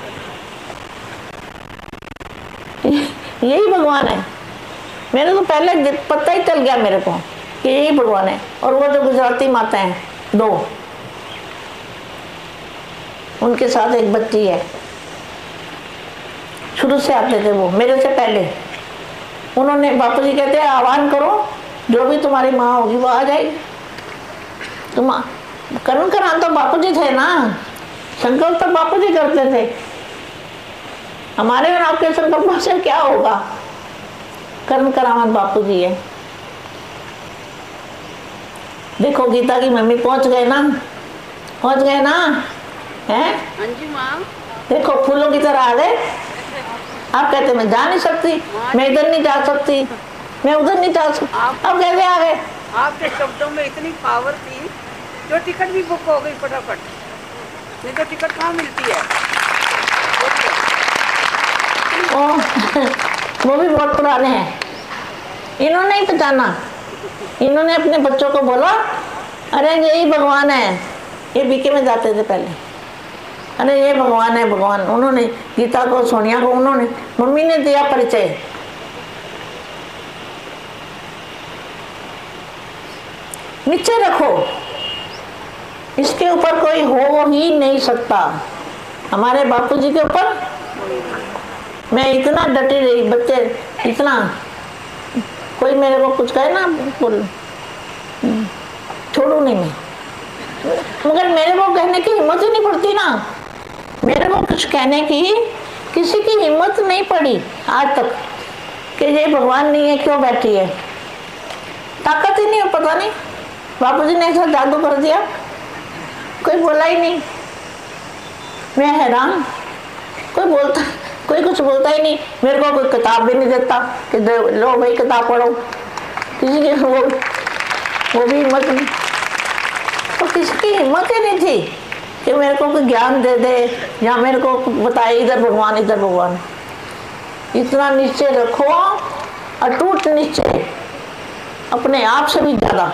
यही भगवान है। मेरे तो पहले पता ही चल गया मेरे को कि यही भगवान है। और वो जो गुजराती माता हैं 2, उनके साथ एक बच्ची है, शुरू से आते थे वो मेरे से पहले। उन्होंने, बापू जी कहते हैं आह्वान करो, जो भी तुम्हारी माँ होगी वो आ जाएगी। तुम कर्म करान तो बापू जी थे ना, संकल्प तो बापू जी करते थे। हमारे और आपके संकल्पों से क्या होगा? कर्म करावन बापू जी है। देखो गीता की मम्मी पहुंच गए ना, पहुंच गए ना, हैं? हाँ जी माँ। देखो फूलों की तरह आ गए। आप कहते मैं जा नहीं सकती, मैं इधर नहीं जा सकती, मैं उधर नहीं जा सकती, अब कैसे आ गए? आपके शब्दों में इतनी पावर थी, जो टिकट भी बुक हो गई फटाफट, नहीं तो टिकट कहाँ मिलती है। वो भी बहुत पुराने हैं, इन्होंने ही पहचाना। इन्होंने अपने बच्चों को बोला अरे यही भगवान है। ये बीके में जाते थे पहले, अरे ये भगवान है भगवान। उन्होंने गीता को, सोनिया को, उन्होंने, मम्मी ने दिया परिचय। नीचे रखो, इसके ऊपर कोई हो ही नहीं सकता। हमारे बापूजी के ऊपर मैं इतना डटी रही, बच्चे इतना, कोई मेरे को कुछ कहे ना बोल, छोड़ू नहीं मैं। मगर मेरे को कहने की हिम्मत ही नहीं पड़ती ना, मेरे को कुछ कहने की किसी की हिम्मत नहीं पड़ी आज तक कि ये भगवान नहीं है, क्यों बैठी है। ताकत ही नहीं हो, पता नहीं बापूजी ने ऐसा जादू कर दिया, कोई बोला ही नहीं। मैं हैरान, कोई कुछ बोलता ही नहीं। मेरे को कोई किताब भी नहीं देता कि लो भाई किताब पढ़ो, किसी की वो भी हिम्मत नहीं। तो किसी की हिम्मत ही नहीं थी कि मेरे को कोई ज्ञान दे दे या मेरे को बताए इधर भगवान इधर भगवान। इतना नीचे रखो, अटूट नीचे, अपने आप से भी ज्यादा।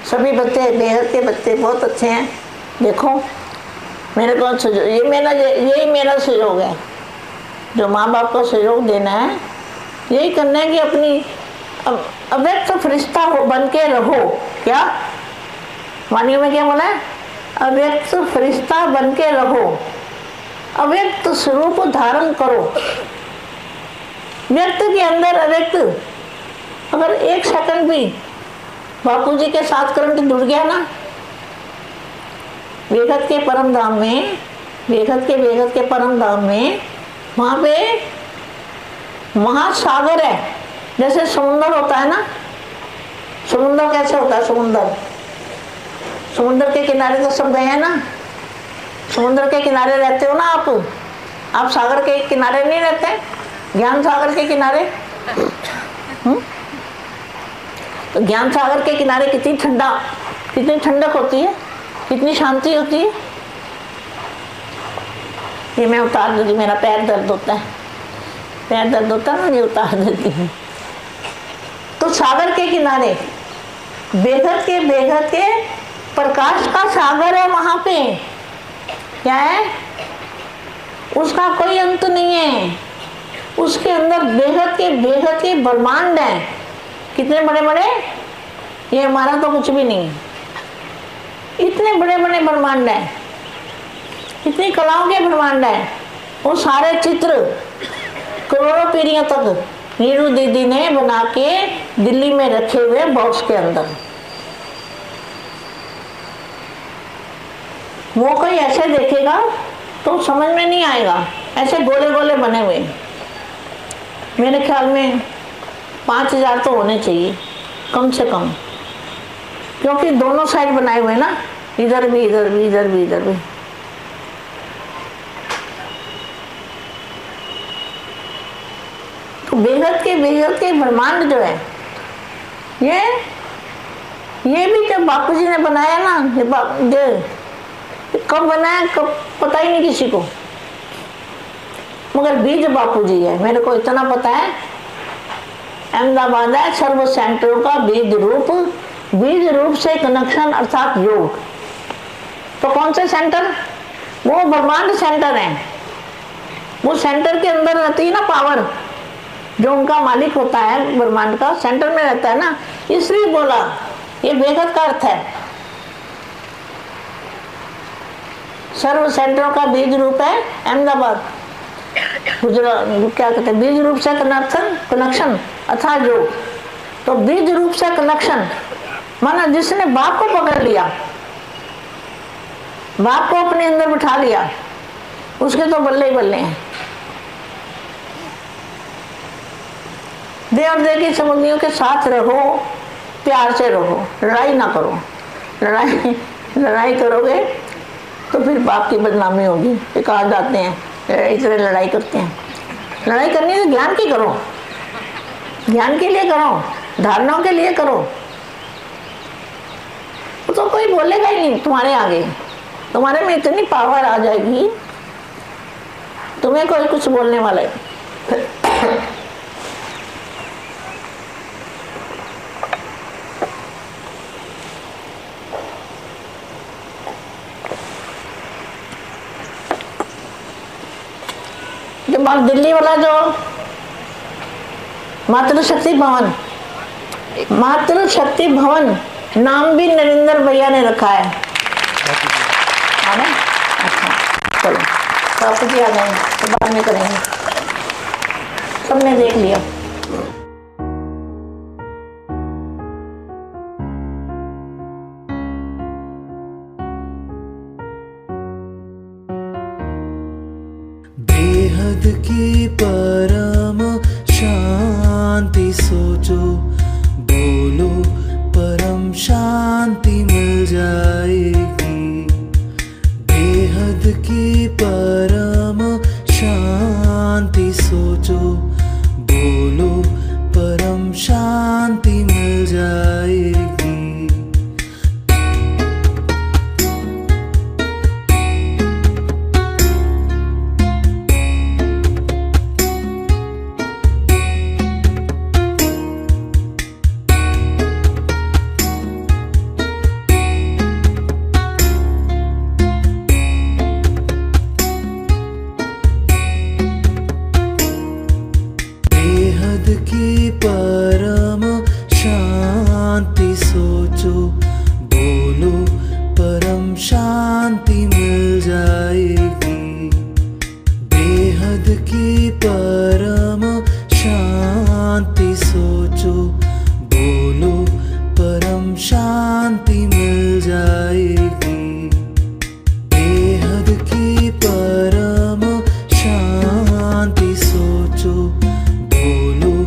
सभी बच्चे, बेहद के बच्चे बहुत अच्छे हैं। देखो मेरे को यही मेरा सहयोग है, जो माँ बाप को सहयोग देना है, यही करना है कि अपनी अव्यक्त फरिश्ता हो, बन के रहो। क्या वाणी में क्या बोला है? अव्यक्त फरिश्ता बन के रहो, अव्यक्त स्वरूप धारण करो। व्यक्त के अंदर अव्यक्त, अगर 1 सेकंड भी बापूजी के साथ करंट जुड़ गया ना, बेगत के परम धाम में, बेगत के परम धाम में, वहाँ पे महासागर है। जैसे समुंदर होता है ना, समुंदर कैसे होता है? समुंदर के किनारे तो सब गए हैं ना, समुंदर के किनारे रहते हो ना आप सागर के किनारे नहीं रहते, ज्ञान सागर के किनारे। तो ज्ञान सागर के किनारे कितनी ठंडक होती है, कितनी शांति होती है। ये मैं उतार देती, मेरा पैर दर्द होता है, पैर दर्द होता है ना, ये उतार देती हूँ। तो सागर के किनारे बेघत के प्रकाश का सागर है। वहां पे क्या है? उसका कोई अंत नहीं है। उसके अंदर बेघत के ब्रह्मांड है। कितने बड़े बड़े? ये हमारा तो कुछ भी नहीं है। इतने बड़े बड़े ब्रह्मांड हैं, इतनी कलाओं के ब्रह्मांड हैं, वो सारे चित्र करोड़ों पीढ़ियों तक नीरू दीदी ने बना के दिल्ली में रखे हुए बॉक्स के अंदर। वो कोई ऐसे देखेगा तो समझ में नहीं आएगा, ऐसे गोले गोले बने हुए। मेरे ख्याल में 5000 तो होने चाहिए कम से कम, क्योंकि दोनों साइड बनाए हुए ना, इधर भी इधर भी इधर भी इधर भी। तो बेहद के ब्रह्मांड जो है, ये भी जब बापू जी ने बनाया ना, ये कब बनाया कब पता ही नहीं किसी को, मगर बीज बापू जी है, मेरे को इतना पता है। अहमदाबाद है सर्व सेंटरों का बीज रूप से कनेक्शन अर्थात योग। तो कौन से सेंटर? वो ब्रह्मांड सेंटर है। वो सेंटर के अंदर रहती है ना पावर, जो उनका मालिक होता है ब्रह्मांड का, सेंटर में रहता है ना, इसलिए बोला ये बेहद का अर्थ है। सर्व सेंटरों का बीज रूप है अहमदाबाद, गुजरात, क्या कहते हैं, बीज रूप से कनेक्शन अर्थात योग। तो बीज रूप से कनेक्शन माना जिसने बाप को पकड़ लिया, बाप को अपने अंदर बिठा लिया, उसके तो बल्ले ही बल्ले हैं। दे और दे की समझियों के साथ रहो, प्यार से रहो, लड़ाई ना करो। लड़ाई करोगे तो फिर बाप की बदनामी होगी। ये कहा जाते हैं इस तरह लड़ाई करते हैं। लड़ाई करनी तो ज्ञान की करो, ज्ञान के लिए करो, धारणाओं के लिए करो। तो कोई बोलेगा ही नहीं तुम्हारे आगे, तुम्हारे में इतनी पावर आ जाएगी, तुम्हें कोई कुछ बोलने वाला है। जो दिल्ली वाला जो मातृशक्ति भवन नाम भी नरेंद्र भैया ने रखा है ना? अच्छा चलो, तो आप जी आ जाएंगे तो बाद में करेंगे, सबने देख लिया। बेहद की परम शांति सोचो, बोलो परम शांति मिल जाएगी। बेहद की परम शांति सोचो, बोलो परम शांति मिल जाएगी। की परम शांति सोचो, बोलो परम शांति मिल जाएगी। बेहद की परम शांति सोचो, बोलो परम शांति मिल जाएगी। बेहद की परम शांति सोचो, बोलो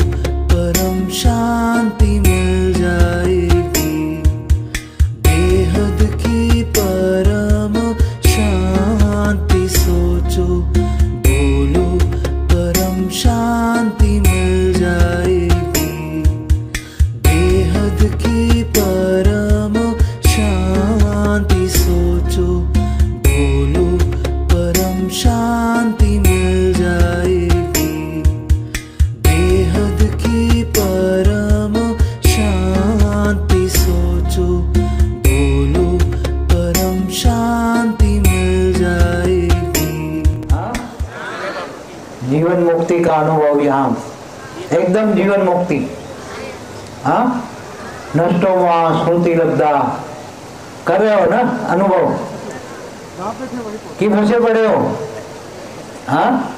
परम शांति मिल जाएगी। बेहद की परम शांति सोचो, बोलो परम शांति मिल जाएगी। बेहद की परम शांति सोचो, बोलो परम शांति मिल जाएगी। बेहद की परम शांति सोचो, बोलो परम शांति मिल जाएगी। जीवन मुक्ति का अनुभव यहाँ, एकदम जीवन मुक्ति। हाँ, नष्टो वहाँ स्मृति लब्धा। कर रहे हो ना अनुभव कि फंसे पड़े हो? हाँ,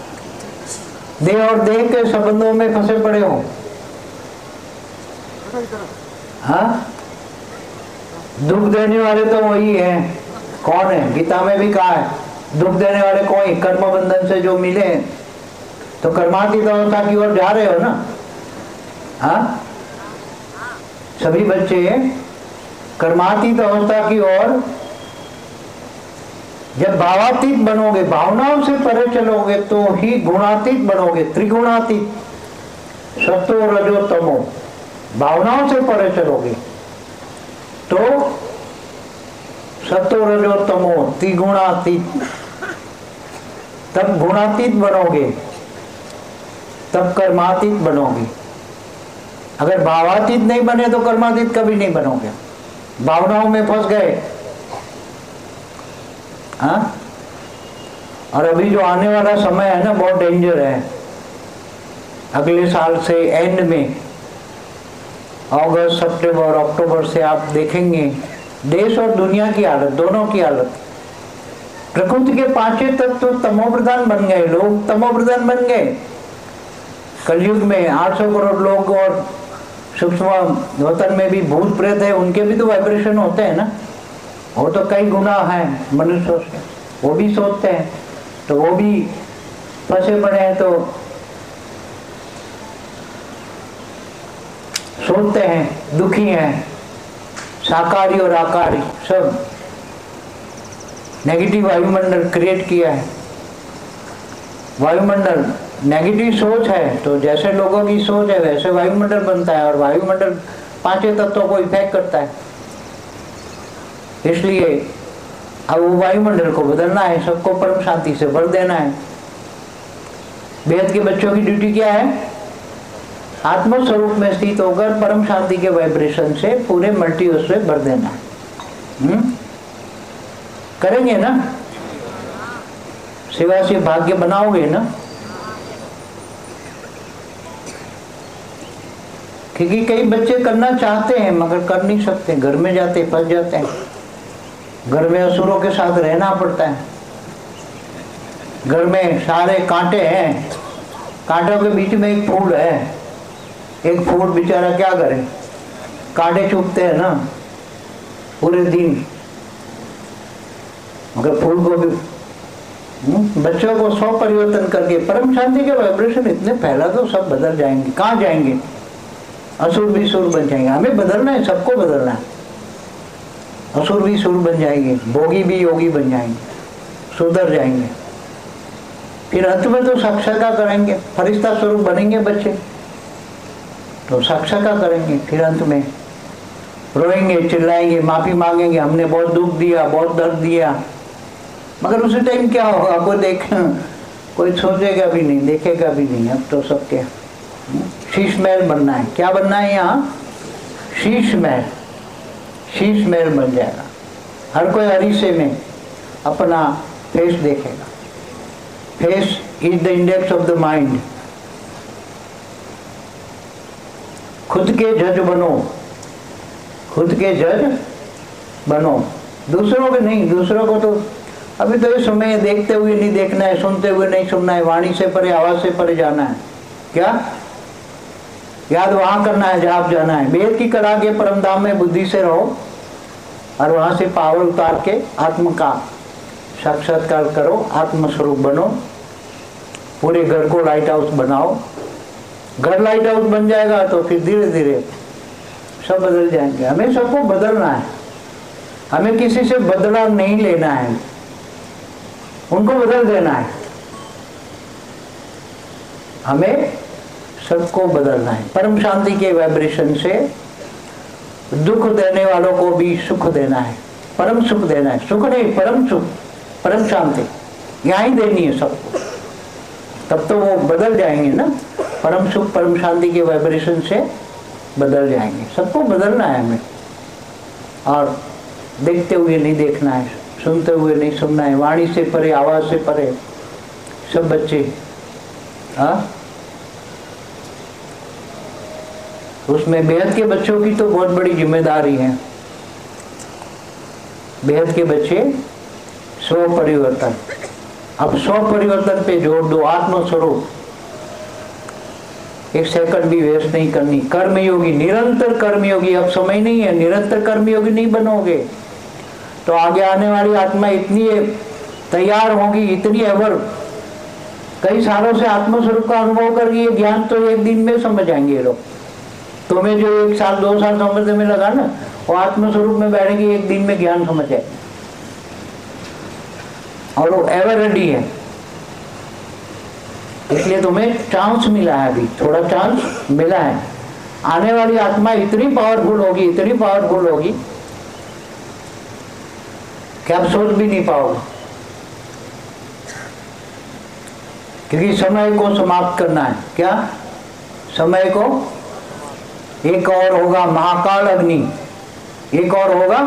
देह और देह के संबंधों में फंसे पड़े हो। हाँ, दुख देने वाले तो वही हैं। कौन है? गीता में भी कहा है दुख देने वाले कौन? कर्म बंधन से जो मिले, तो कर्मातीत अवस्था की ओर जा रहे हो ना। हाँ, सभी बच्चे कर्मातीत अवस्था की ओर जब भावातीत बनोगे, भावनाओं से परे चलोगे, तो ही गुणातीत बनोगे, त्रिगुणातीत, सत्व रजो तमो। भावनाओं से परे चलोगे तो सत्व रजो तमो त्रिगुणातीत, तब गुणातीत बनोगे, तब कर्मातीत बनोगे। अगर भावातीत नहीं बने तो कर्मातीत कभी नहीं बनोगे। भावनाओं में फंस गए। हाँ, और अभी जो आने वाला समय है ना, बहुत डेंजर है। अगले साल से एंड में, अगस्त, सितंबर, अक्टूबर से आप देखेंगे देश और दुनिया की हालत, दोनों की हालत। प्रकृति के पांचों तत्व तमोप्रधान बन गए, लोग तमोप्रधान बन गए। कलयुग में 800 करोड़ लोग, और सूक्ष्म वतन में भी भूत प्रेत है, उनके भी तो वाइब्रेशन होते हैं ना। वो तो कई गुना है मनुष्यों से, वो भी सोचते हैं, तो वो भी फंसे पड़े हैं, तो सोचते हैं, दुखी हैं। साकारी और आकारी सब नेगेटिव वायुमंडल क्रिएट किया है। वायुमंडल नेगेटिव सोच है, तो जैसे लोगों की सोच है वैसे वायुमंडल बनता है, और वायुमंडल पांचों तत्वों को इफेक्ट करता है। इसलिए अब वो वायुमंडल को बदलना है, सबको परम शांति से भर देना है। बेहद के बच्चों की ड्यूटी क्या है? आत्म स्वरूप में स्थित होकर परम शांति के वाइब्रेशन से पूरे मल्टीवर्स में भर देना है। करेंगे ना? सेवा से भाग्य बनाओगे ना? क्योंकि कई बच्चे करना चाहते हैं मगर कर नहीं सकते, घर में जाते फंस जाते हैं। घर में असुरों के साथ रहना पड़ता है। घर में सारे कांटे हैं, कांटों के बीच में एक फूल है। एक फूल बेचारा क्या करे, कांटे चुभते हैं ना पूरे दिन, मगर फूल को भी बच्चों को स्व परिवर्तन करके परम शांति के वाइब्रेशन इतने फैला तो सब बदल जाएंगे। कहाँ जाएंगे? असुर भी सुर बन जाएंगे। हमें बदलना है, सबको बदलना है। असुर भी सुर बन जाएंगे, भोगी भी योगी बन जाएंगे, सुधर जाएंगे। फिर अंत में तो साक्षात्कार करेंगे, फरिश्ता स्वरूप बनेंगे बच्चे, तो साक्षात्कार करेंगे। फिर अंत में रोएंगे, चिल्लाएंगे, माफी मांगेंगे, हमने बहुत दुख दिया, बहुत दर्द दिया। मगर उसी टाइम क्या होगा? कोई सोचेगा भी नहीं, देखेगा भी नहीं। अब तो सबके शीश महल बनना है। क्या बनना है यहाँ? शीश महल। शीश महल बन जाएगा। हर कोई हरीसे में अपना फेस देखेगा। Face is the index of the mind. खुद के जज बनो, खुद के जज बनो, दूसरों के नहीं। दूसरों को तो अभी तो ये समय देखते हुए नहीं देखना है, सुनते हुए नहीं सुनना है, वाणी से परे, आवाज से परे जाना है। क्या याद वहां करना है जहां आप जाना है। वेद की कड़ा के परम धाम में बुद्धि से रहो और वहां से पावर उतार के आत्म का साक्षात्कार करो, आत्म स्वरूप बनो। पूरे घर को लाइट हाउस बनाओ। घर लाइट हाउस बन जाएगा तो फिर धीरे धीरे सब बदल जाएंगे। हमें सबको बदलना है। हमें किसी से बदला नहीं लेना है, उनको बदल देना है। हमें सबको बदलना है। परम शांति के वाइब्रेशन से दुख देने वालों को भी सुख देना है, परम सुख देना है। सुख नहीं, परम सुख, परम शांति यहाँ ही देनी है सबको। तब तो वो बदल जाएंगे ना। परम सुख, परम शांति के वाइब्रेशन से बदल जाएंगे। सबको बदलना है हमें, और देखते हुए नहीं देखना है, सुनते हुए नहीं सुनना है, वाणी से परे, आवाज से परे। सब बच्चे उसमें बेहद के बच्चों की तो बहुत बड़ी जिम्मेदारी है। बेहद के बच्चे 100 परिवर्तन, अब 100 परिवर्तन पे जोड़ दो। आत्मस्वरूप, एक सेकंड भी वेस्ट नहीं करनी। कर्मयोगी, निरंतर कर्मयोगी। अब समय नहीं है, निरंतर कर्मयोगी नहीं बनोगे तो आगे आने वाली आत्मा इतनी तैयार होगी, इतनी एवर कई सालों से आत्मस्वरूप का अनुभव करके ये ज्ञान तो एक दिन में समझ आएंगे ये लोग। तुम्हें जो 1 साल 2 साल समझने में लगा ना, वो आत्मस्वरूप में बैठेगी, एक दिन में ज्ञान समझ आए। और वो एवर रेडी है, इसलिए तुम्हें चांस मिला है, अभी थोड़ा चांस मिला है। आने वाली आत्मा इतनी पावरफुल होगी, इतनी पावरफुल होगी कि आप सोच भी नहीं पाओगे, क्योंकि समय को समाप्त करना है। क्या समय को? एक और होगा महाकाल अग्नि, एक और होगा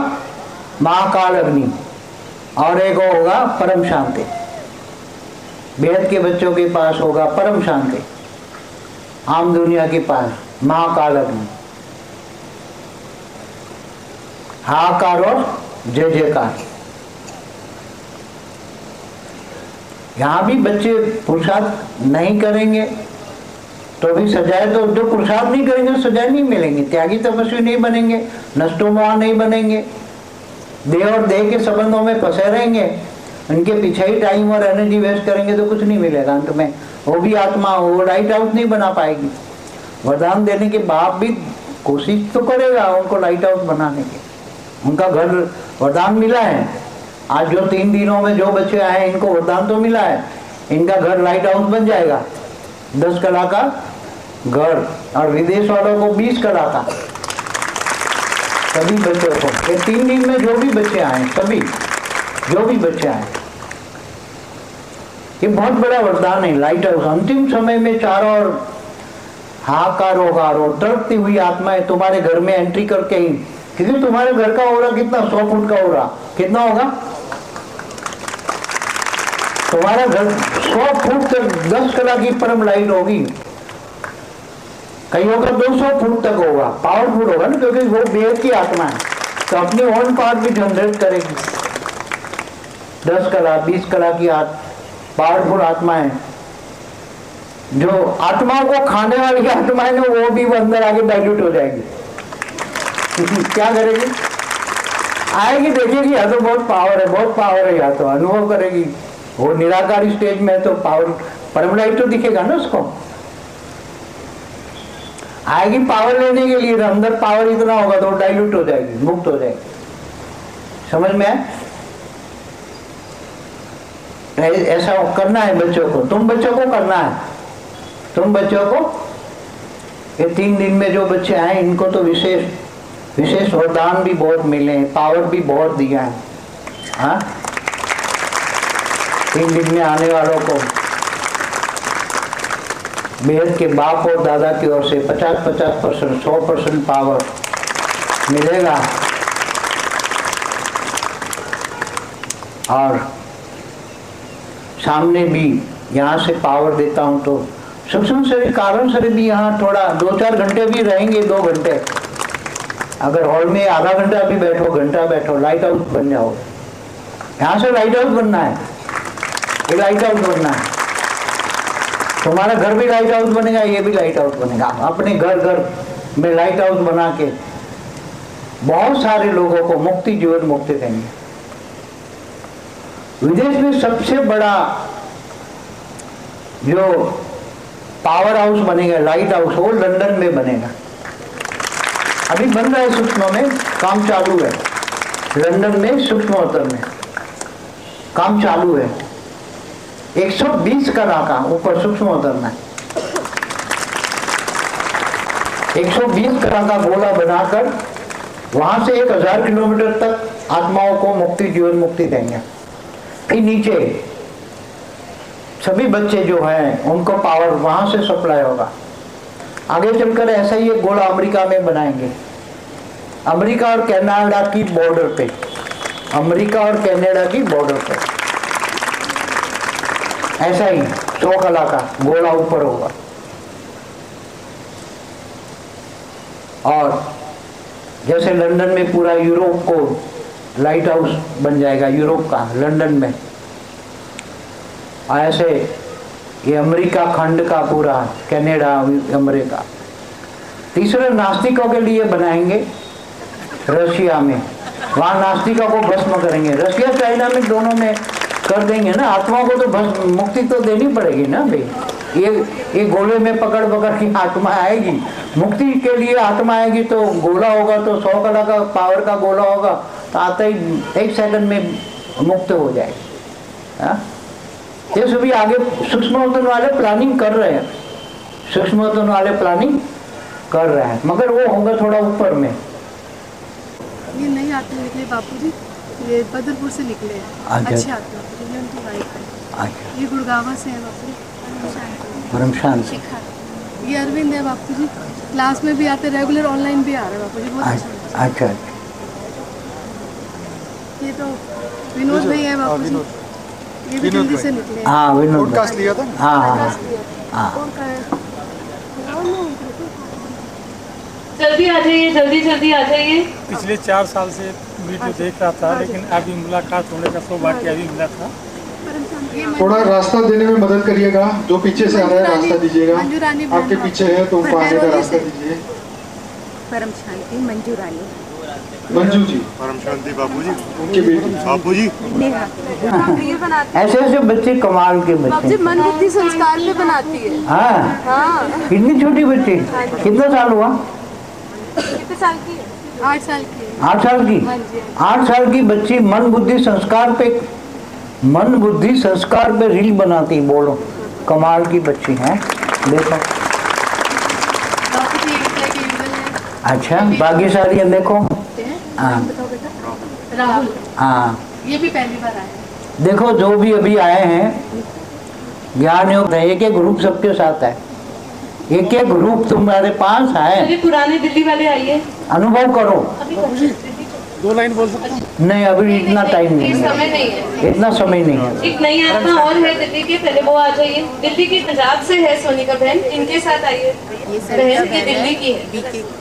महाकाल अग्नि, और एक और होगा परम शांति। बेहद के बच्चों के पास होगा परम शांति, आम दुनिया के पास महाकाल अग्नि। हाहाकार और जय जयकार। यहाँ भी बच्चे पुरुषार्थ नहीं करेंगे तो भी सजाए, तो जो पुरुषार्थ नहीं करेंगे सजाए नहीं मिलेंगे। त्यागी तपस्वी नहीं बनेंगे, नष्टो मोहा नहीं बनेंगे, देह और देह के संबंधों में फंसे रहेंगे, उनके पीछे ही टाइम और एनर्जी वेस्ट करेंगे तो कुछ नहीं मिलेगा अंत में। वो भी आत्मा, वो लाइट हाउस नहीं बना पाएगी। वरदान देने के बाद भी कोशिश तो करेगा उनको लाइट हाउस बनाने की। उनका घर वरदान मिला है। आज जो 3 दिनों में जो बच्चे आए इनको वरदान तो मिला है, इनका घर लाइट हाउस बन जाएगा। 10 कला का घर, और विदेश वालों को 20 कला का। सभी बच्चों को ये 3 दिन में जो भी बच्चे आए, सभी जो भी बच्चे आए, ये बहुत बड़ा वरदान है लाइट हाउस। अंतिम समय में चारों ओर हाहाकार होगा और तड़पती हुई आत्माएं तुम्हारे घर में एंट्री करके ही, क्योंकि तुम्हारे घर का ओरा कितना 100 फुट का ओरा कितना होगा? तुम्हारा घर 100 फुट तक 10 कला की परम लाइट होगी, कहीं होगा 200 फुट तक होगा, पावरफुल होगा ना, क्योंकि वो बेहद की आत्मा है तो अपनी ओन पावर भी जनरेट करेगी। 10 कला 20 कला की पावरफुल आत्माएं, जो आत्माओं को खाने वाली आत्माएं ना, वो भी अंदर आगे डाइल्यूट हो जाएगी। क्या करेगी? आएगी, देखेगी या तो बहुत पावर है, बहुत पावर है, या तो अनुभव करेगी। वो निराकारी स्टेज में है तो पावर परम लाइट तो दिखेगा ना उसको। आएगी पावर लेने के लिए, अंदर पावर इतना होगा तो डाइल्यूट हो जाएगी, मुक्त हो जाएगी। समझ में आए? ऐसा करना है बच्चों को, तुम बच्चों को करना है, तुम बच्चों को। ये 3 दिन में जो बच्चे आए इनको तो विशेष वरदान भी बहुत मिले हैं, पावर भी बहुत दिया है। हाँ, 3 दिन में आने वालों को बेहद के बाप और दादा की ओर से 50% 100% पावर मिलेगा। और सामने भी यहाँ से पावर देता हूँ तो सूक्ष्म शरीर कारण शरीर भी यहाँ थोड़ा 2-4 घंटे भी रहेंगे, 2 घंटे। अगर हॉल में आधा घंटा भी बैठो, घंटा बैठो, लाइट हाउस बन जाओ। यहाँ से लाइट हाउस बनना है, ये लाइट हाउस बनना है। तुम्हारा घर भी लाइट हाउस बनेगा, ये भी लाइट हाउस बनेगा। अपने घर में लाइट हाउस बना के बहुत सारे लोगों को मुक्ति, जीवन मुक्ति देंगे। विदेश में सबसे बड़ा जो पावर हाउस बनेगा, लाइट हाउस, वो लंदन में बनेगा। अभी बन रहा है, सूक्ष्म में काम चालू है। लंदन में सूक्ष्म में काम चालू है। 120 कला का ऊपर सूक्ष्म उतरना है। 120 कला का गोला बनाकर वहां से 1000 किलोमीटर तक आत्माओं को मुक्ति, जीवन मुक्ति देंगे। फिर नीचे सभी बच्चे जो हैं उनको पावर वहां से सप्लाई होगा। आगे चलकर ऐसा ही एक गोला अमेरिका में बनाएंगे। अमेरिका और कनाडा की बॉर्डर पे, अमेरिका और कनाडा की बॉर्डर पे ऐसा ही 100 कला का गोला ऊपर होगा। और जैसे लंदन में पूरा यूरोप को लाइट हाउस बन जाएगा, यूरोप का लंदन में, ऐसे ये अमेरिका खंड का पूरा, कनाडा, अमेरिका। तीसरे नास्तिकों के लिए बनाएंगे रशिया में, वहाँ नास्तिकों को भस्म करेंगे। रशिया चाइना में दोनों में कर देंगे ना, आत्मा को तो भस्म मुक्ति तो देनी पड़ेगी ना भाई। ये गोले में पकड़ पकड़ की आत्मा आएगी, मुक्ति के लिए आत्मा आएगी तो गोला होगा तो 100 कड़ा का पावर का गोला होगा तो आते ही 1 सेकंड में मुक्त हो जाएगी। ये सभी आगे सूक्ष्म वाले प्लानिंग कर रहे हैं, सूक्ष्म वाले प्लानिंग कर रहे हैं, मगर वो होगा थोड़ा ऊपर में। ये नई आत्मा निकले बापूजी, ये बदरपुर से निकले हैं। अच्छा। अच्छी आत्मा ये उनकी वाइफ है। अच्छा, ये गुड़गावा से है बापूजी, परम शांति। शिखा। ये अरविंद है बापूजी, क्लास में भी आते, रेगुलर ऑनलाइन भी आ रहे हैं बापूजी, बहुत अच्छा। अच्छा, ये तो विनोद भाई है बापूजी, ये भी दिल्ली से निकले हैं। हाँ विनोद पॉडकास्ट लिया था। हाँ हाँ कौन का है? जल्दी आ जाइए, जल्दी जल्दी आ जाइए। पिछले 4 साल से वीडियो देख रहा था, लेकिन अभी मुलाकात होने का सौभाग्य अभी मिला था। थोड़ा रास्ता देने में मदद करिएगा, जो पीछे से आ रहा है रास्ता दीजिएगा, आपके पीछे है तो उनको आने का रास्ता दीजिए। परम शांति मंजू रानी, मंजू जी, परम शांति बापूजी, उनकी बेटी बापूजी। नेहा। ये बनाती ऐसे ऐसे बच्चे कमाल के बच्चे। बापूजी मन बुद्धि संस्कार पे बनाती है। हाँ, हाँ। कितनी छोटी बच्ची, कितना साल हुआ? कितने साल की है? 8 साल की है। 8 साल की। हाँ जी। 8 साल की बच्ची मन बुद्धि संस्कार पे, मन बुद्धि संस्कार पे रील बनाती, बोलो कमाल की बच्ची है। देखो बापूजी ये विषय के युगल है। अच्छा, बाकी सारी है देखो। हाँ बताओ बेटा। राहुल, हाँ, ये भी पहली बार आया है। देखो जो भी अभी आए हैं ज्ञान योग है, एक एक ग्रुप सबके साथ है, एक एक ग्रुप तुम्हारे पास है। अभी पुराने दिल्ली वाले आइए, अनुभव करो। अभी 2 लाइन बोल सकते हैं? नहीं अभी इतना टाइम नहीं है, समय नहीं है। इतना समय नहीं है। एक नई आत्मा और है दिल्ली के, पहले वो आ जाइए। दिल्ली की पंजाब से है सोनिका बहन, इनके साथ आइए। बहन की दिल्ली की है,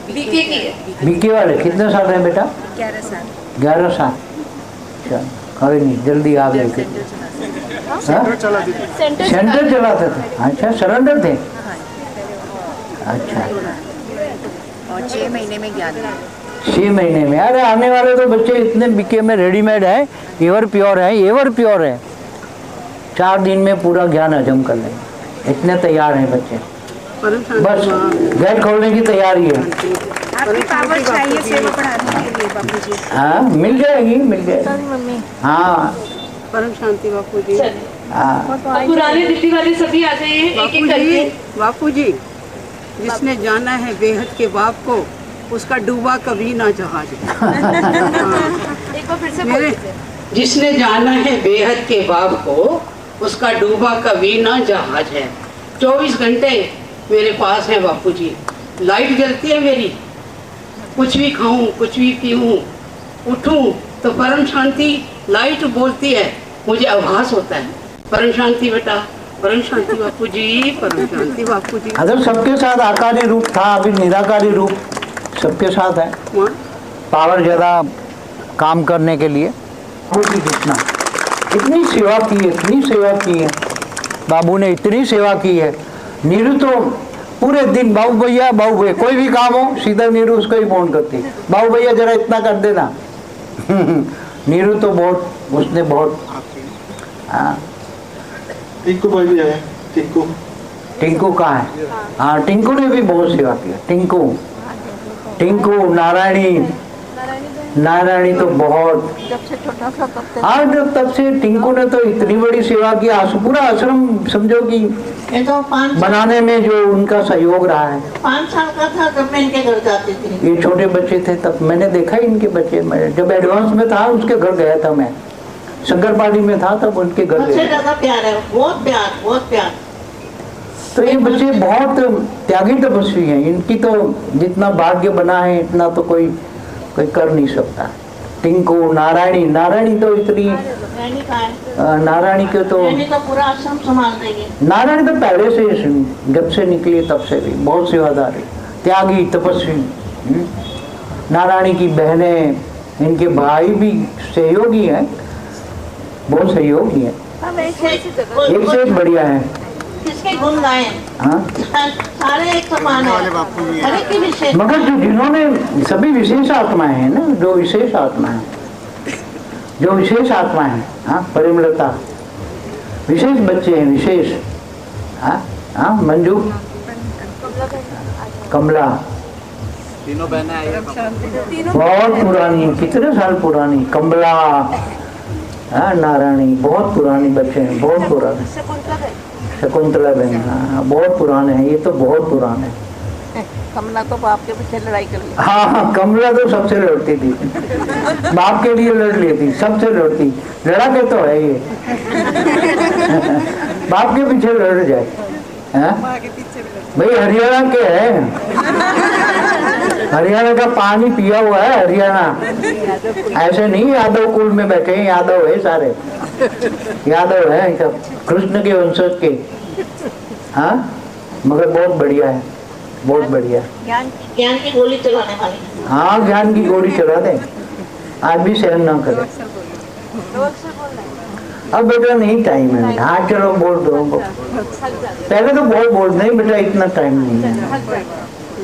बीके की है। बीके वाले कितने साल है बेटा? 11 साल। 11 साल। चल कोई नहीं, जल्दी आ गए। सेंटर चलाते थे? अच्छा, सरेंडर थे। अच्छा, और 6 महीने में ज्ञान। 6 महीने में। अरे आने वाले तो बच्चे इतने बीके में रेडीमेड है, एवर प्योर है, एवर प्योर है। 4 दिन में पूरा ज्ञान हजम कर लेंगे, इतने तैयार हैं बच्चे। बस गेट खोलने की तैयारी है। आपकी पावर चाहिए सेवा बढ़ाने के लिए बापूजी। हाँ मिल जाएगी, मिल जाएगी। हाँ परम शांति बापूजी। हाँ, पुराने दिल्ली वाले सभी आ जाइए, एक एक करके। बापूजी, जिसने जाना है बेहद के बाप को, उसका डूबा कभी ना जहाज। एक बार फिर से बोल दीजिए। जिसने जाना है बेहद के बाप को, उसका डूबा कभी ना जहाज है। 24 घंटे मेरे पास है बापूजी, लाइट जलती है मेरी, कुछ भी खाऊं, कुछ भी पीऊं, उठूं तो परम शांति लाइट बोलती है, मुझे आभास होता है परम शांति बेटा, परम शांति बापूजी, परम शांति बापूजी। अगर सबके साथ आकारी रूप था, अभी निराकारी रूप सबके साथ है। पावर ज़्यादा काम करने के लिए जितना, इतनी सेवा की है, इतनी सेवा की है बाबू ने, इतनी सेवा की है। नीरू तो पूरे दिन बाबू भैया कोई भी काम हो सीधा नीरू उसको ही फोन करती, बाबू भैया जरा इतना कर देना। नीरू तो बहुत, उसने बहुत। हाँ टिंकू भाई भी आए। टिंकू कहाँ है? हाँ टिंकू ने भी बहुत सेवा किया। टिंकू नारायणी तो बहुत, हाँ जब तब से टिंकू ने तो इतनी बड़ी सेवा की, पूरा आश्रम समझो कि बनाने में जो उनका सहयोग रहा है। 5 साल का था तब मैं इनके घर जाती थी। ये छोटे बच्चे थे तब मैंने देखा इनके बच्चे, मैं जब एडवांस में था उसके घर गया था, मैं शंकर पार्टी में था तब उनके घर सबसे गया। ज्यादा प्यार है, बहुत प्यार। तो ये बच्चे बहुत त्यागी तपस्वी हैं, इनकी तो जितना भाग्य बना है इतना तो कोई कर नहीं सकता। टिंकू, नारायणी तो इतनी, नारायणी के तो पूरा आश्रम संभाल रही है। नारायणी तो पहले से जब से निकली तब से भी बहुत सेवादार है, त्यागी तपस्वी। नारायणी की बहनें, इनके भाई भी सहयोगी हैं, बहुत सहयोगी हैं, एक से एक बढ़िया है। किसके गुण गाए? हाँ सारे एक समान है, हर एक की विशेष। मगर जो जिन्होंने सभी विशेष आत्माएं हैं ना, जो विशेष आत्मा है, जो विशेष आत्मा है, हाँ परिमलता, विशेष बच्चे हैं, विशेष। हाँ हाँ मंजू, कमला, तीनों बहनें आई हैं। बहुत पुरानी, कितने साल पुरानी, कमला, हाँ नारायणी, बहुत पुरानी बच्चे हैं, बहुत पुराने। शकुंतला बहन, हाँ बहुत पुराने हैं, ये तो बहुत पुराने हैं। कमला तो बाप के पीछे लड़ाई कर ली। हाँ हाँ कमला तो सबसे लड़ती थी, बाप के लिए लड़ लेती, सबसे लड़ती, लड़ा के तो है ये बाप के पीछे लड़ जाए। हाँ? भाई हरियाणा के है, हरियाणा का पानी पिया हुआ है हरियाणा, ऐसे नहीं यादव कुल में बैठे हैं, यादव है सारे, यादव है सब, कृष्ण के वंशज के। हाँ मगर बहुत बढ़िया है, बहुत बढ़िया। ज्ञान की गोली चलाने वाली। हाँ ज्ञान की गोली चला दे, आज भी सहन ना करे। अब बेटा नहीं टाइम है, हाँ चलो बोल दो, पहले तो बहुत बोल नहीं बेटा, इतना टाइम नहीं है,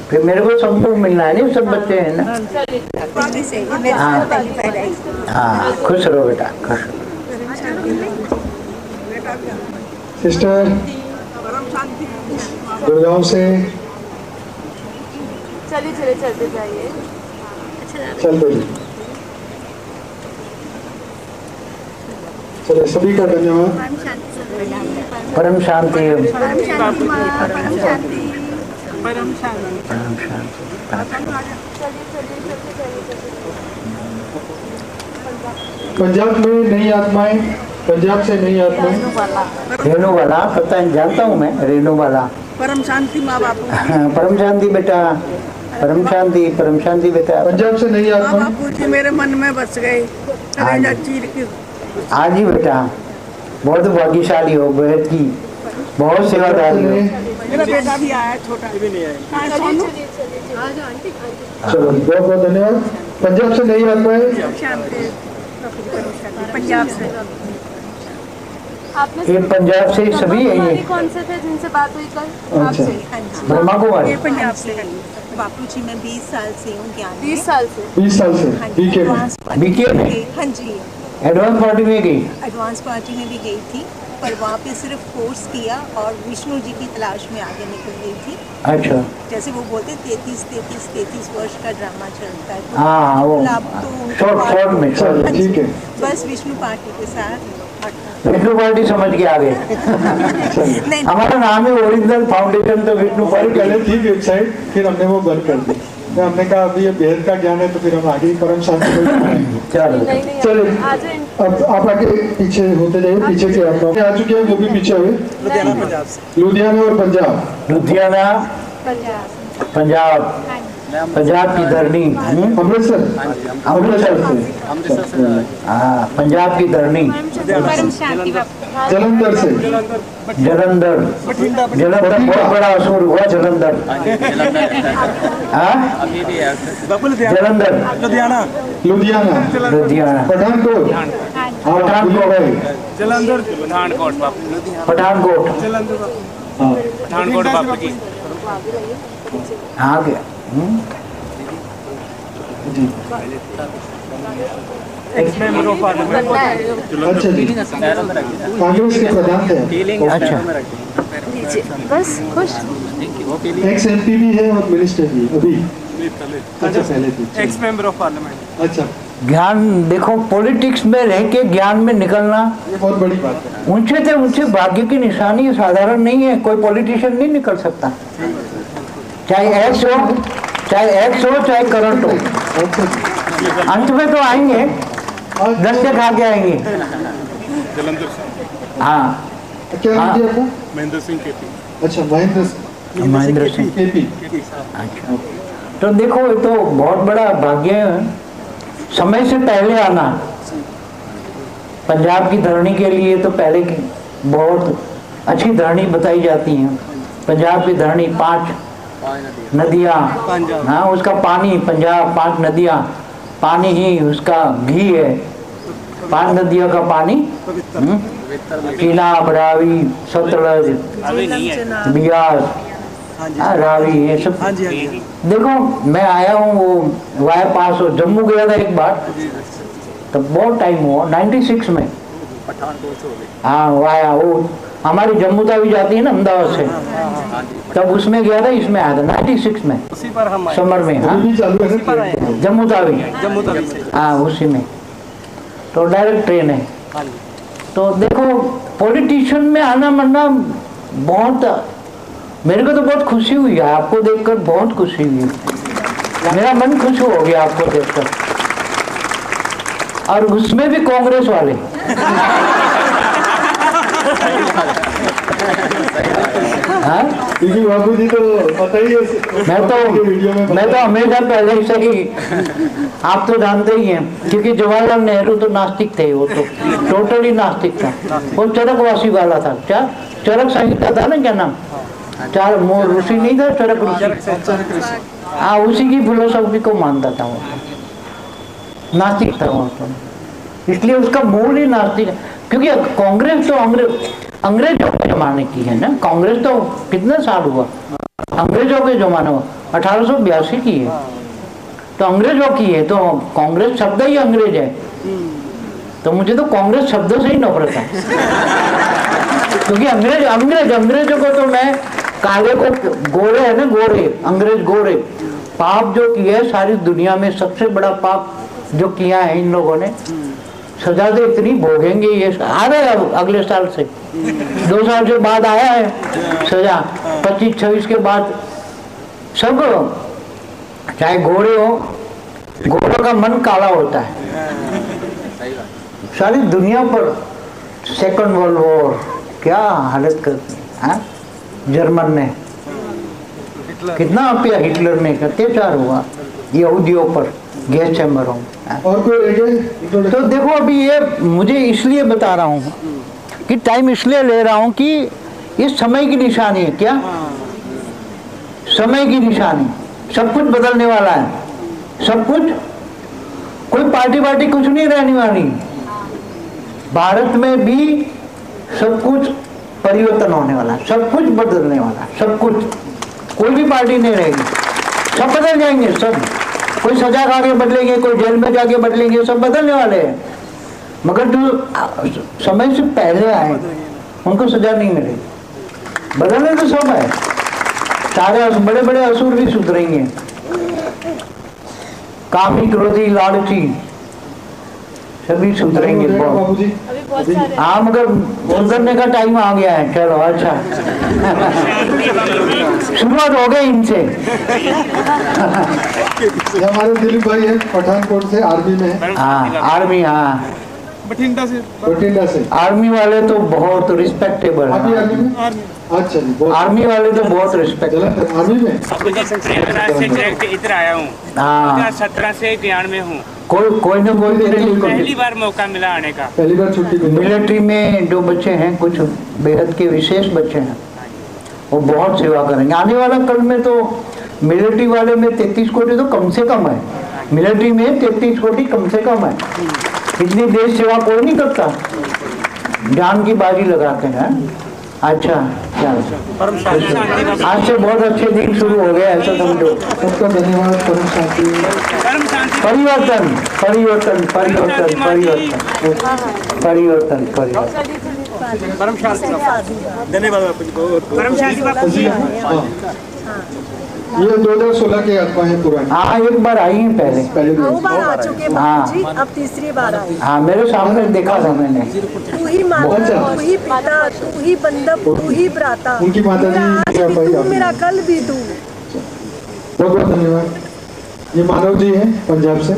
फिर मेरे को सबको मिलना है, नहीं सब बच्चे हैं ना। हाँ हाँ खुश रहो बेटा, खुश। सिस्टर गुड़गांव से चलिए चलते जाइए। चलते जी, चलिए सभी का धन्यवाद। परम शांति, परम पंजाब में नई आत्माएं, पंजाब से नई आत्माएं, रेणु वाला पता है, जानता हूँ मैं, रेणु वाला। परम शांति माँ बापू। परम शांति बेटा, परम शांति, परम शांति बेटा। पंजाब से नई आत्मा बापू जी मेरे मन में बस गए, चीर के। हाँ जी बेटा, बहुत भाग्यशाली हो, बेहद की बहुत सेवादारी हो। मेरा बेटा भी आया छोटा, भी नहीं आया। चलो बहुत बहुत धन्यवाद। पंजाब से नई आत्माएं, पंजाब से ये पंजाब से सभी है ये। कौन से थे जिनसे बात हुई कल? अच्छा ब्रह्मा कुमारी। ये पंजाब से है। बापू जी मैं 20 साल से हूँ ज्ञान में। 20 साल से 20 साल से बीके में, बीके में हाँ जी, एडवांस पार्टी में गई। एडवांस पार्टी में भी गई थी, पर वहाँ पे सिर्फ कोर्स किया और विष्णु जी की तलाश में आगे निकल गई थी। अच्छा जैसे वो बोलते 33 वर्ष का ड्रामा चलता है, तो हाँ वो शॉर्ट में चलो ठीक है। बस विष्णु पार्टी के साथ विष्णु पार्टी समझ के आ गए। नहीं, हमारा नाम है ओरिजिनल फाउंडेशन तो विष्णु पहले पार्टी। पहले थी वेबसाइट, फिर हमने वो बंद कर दी। तो हमने कहा अभी ये बेहद का ज्ञान है, तो फिर हम आगे परम शांति को बढ़ाएंगे। चलो चलिए अब आप आगे पीछे होते जाइए, पीछे के आप आ चुके हैं, वो भी पीछे हुए। लुधियाना और पंजाब, लुधियाना पंजाब, पंजाब की धरनी। अमृतसर, अमृतसर से, हाँ पंजाब की धरनी। जलंधर से, जलंधर, जलंधर बहुत बड़ा असुर हुआ जलंधर। हाँ जलंधर, लुधियाना, लुधियाना, पठानकोट, जलंधर, पठानकोट, पठानकोट, पठानकोट बापू जी। हाँ क्या एक्स मेंबर ऑफ पार्लियामेंट। अच्छा जी, कांग्रेस के प्रधान थे। अच्छा बस खुश। एक्स एमपी भी है और मिनिस्टर भी अभी। अच्छा पहले थी। X member of parliament. अच्छा ज्ञान देखो, पॉलिटिक्स में रह के ज्ञान में निकलना ये बहुत बड़ी बात है। ऊंचे से ऊंचे भाग्य की निशानी साधारण नहीं है, कोई पॉलिटिशियन नहीं निकल सकता, चाहे एक्स हो, चाहे करंट हो, अंत में तो आएंगे, डंडे खा के आएंगे। जलंधर से। हाँ क्या नाम दिया आपका? महेंद्र सिंह केपी। अच्छा महेंद्र सिंह केपी। अच्छा, तो देखो ये तो बहुत बड़ा भाग्य है, समय से पहले आना। पंजाब की धरनी के लिए तो पहले की बहुत अच्छी धरनी बताई जाती है। पंजाब की धरनी 5 नदियाँ, हाँ उसका पानी, पंजाब 5 नदियाँ, पानी ही उसका घी है। 5 नदियों का पानी, चीनाब, रावी, सतलज, बियास, रावी, ये सब। देखो मैं आया हूँ वो वाया पास हो, जम्मू गया था एक बार, तब बहुत टाइम हुआ, 96 में। हाँ वाया, वो हमारी जम्मू तवी जाती है ना अहमदाबाद से, तब उसमें गया था, इसमें आया था 96 में समर में। हाँ जम्मू तवी, हाँ उसी में, तो डायरेक्ट ट्रेन है। तो देखो पॉलिटिशियन में आना मरना बहुत, मेरे को तो बहुत खुशी हुई है आपको देखकर, बहुत खुशी हुई, मेरा मन खुश हो गया आपको देखकर, और उसमें भी कांग्रेस वाले। हाँ बाबू जी तो पता ही है, मैं तो हमेशा पहले से ही, आप तो जानते ही हैं, क्योंकि जवाहरलाल नेहरू तो नास्तिक थे, वो तो टोटली नास्तिक था, वो चरकवासी वाला था। क्या चरक संहिता था ना, क्या नाम, चार मोर ऋषि नहीं था, चरक ऋषि, हाँ उसी की फिलोसॉफी को मानता था वो, नास्तिक था वो तो, इसलिए उसका मूल ही नास्तिक है। क्योंकि कांग्रेस तो अंग्रेजों के जमाने की है ना, कांग्रेस तो कितने साल हुआ, अंग्रेजों के जमाने में 1882 की है, तो अंग्रेजों की है, तो कांग्रेस शब्द ही अंग्रेज है, तो मुझे तो कांग्रेस शब्दों से ही नफरत है। क्योंकि अंग्रेजों को तो मैं, काले को गोरे है ना, गोरे अंग्रेज गोरे, पाप जो किया है सारी दुनिया में सबसे बड़ा पाप जो किया है इन लोगों ने, सजा तो इतनी भोगेंगे, ये आ रहा है अगले साल से, 2 साल के बाद आया है सजा, 25-26 के बाद सब, चाहे घोड़े हो, घोड़ों का मन काला होता है। सारी दुनिया पर सेकंड वर्ल्ड वॉर क्या हालत करती है, जर्मन ने कितना अपिया, हिटलर ने अत्याचार हुआ यहूदियों पर, गैस चैम्बरों में। और कोई तो देखो अभी ये मुझे इसलिए बता रहा हूँ कि टाइम इसलिए ले रहा हूँ कि ये समय की निशानी है। क्या समय की निशानी, सब कुछ बदलने वाला है, सब कुछ, कोई पार्टी कुछ नहीं रहने वाली, भारत में भी सब कुछ परिवर्तन होने वाला है, सब कुछ बदलने वाला है, सब कुछ, कोई भी पार्टी नहीं रहेगी, सब बदल जाएंगे, सब, कोई सजा खा के बदलेंगे, कोई जेल में जाके बदलेंगे, सब बदलने वाले हैं। मगर जो समय से पहले आए उनको सजा नहीं मिलेगी, बदलने तो सब है, सारे बड़े बड़े असुर भी सुधरेंगे, कामी क्रोधी लालची सभी सुधरेंगे बहुत। हाँ मगर सुधरने का टाइम आ गया है, चलो अच्छा शुरुआत हो गई इनसे। हमारे दिलीप भाई है पठानकोट से, आर्मी में है। हाँ आर्मी, हाँ बठिंडा से आर्मी वाले तो बहुत रिस्पेक्टेबल है, अच्छा जी, आर्मी वाले तो बहुत रिस्पेक्टेबल आर्मी में। इधर आया हूँ, हाँ 17 से ज्ञान में हूँ, कोई ना कोई पहली बार मौका मिला आने का, पहली बार छुट्टी मिली। मिलिट्री में जो बच्चे हैं, कुछ बेहद के विशेष बच्चे हैं, वो बहुत सेवा करेंगे आने वाला कल में। तो मिलिट्री वाले में 33 कोटि तो कम से कम है, मिलिट्री में 33 कोटि कम से कम है, इतनी देश सेवा कोई नहीं करता, जान की बाजी लगाते हैं। अच्छा चलो, आज से बहुत अच्छे दिन शुरू हो गए, ऐसा समझो। सबका धन्यवाद। परम शांति, परिवर्तन परिवर्तन परिवर्तन परिवर्तन परिवर्तन परिवर्तन। परम शांति, धन्यवाद बापू जी, परम शांति बापू जी। ये 2016 की आत्मा है पुरानी। हाँ एक बार आई है पहले, दो बार आ चुके बाबू जी, अब तीसरी बार आई। हाँ मेरे सामने देखा था मैंने। तू ही माता, तू ही पिता, तू ही बंधप, तू ही भ्राता, उनकी माता जी मेरा कल भी तू। बहुत बहुत धन्यवाद। ये मानव जी हैं पंजाब से,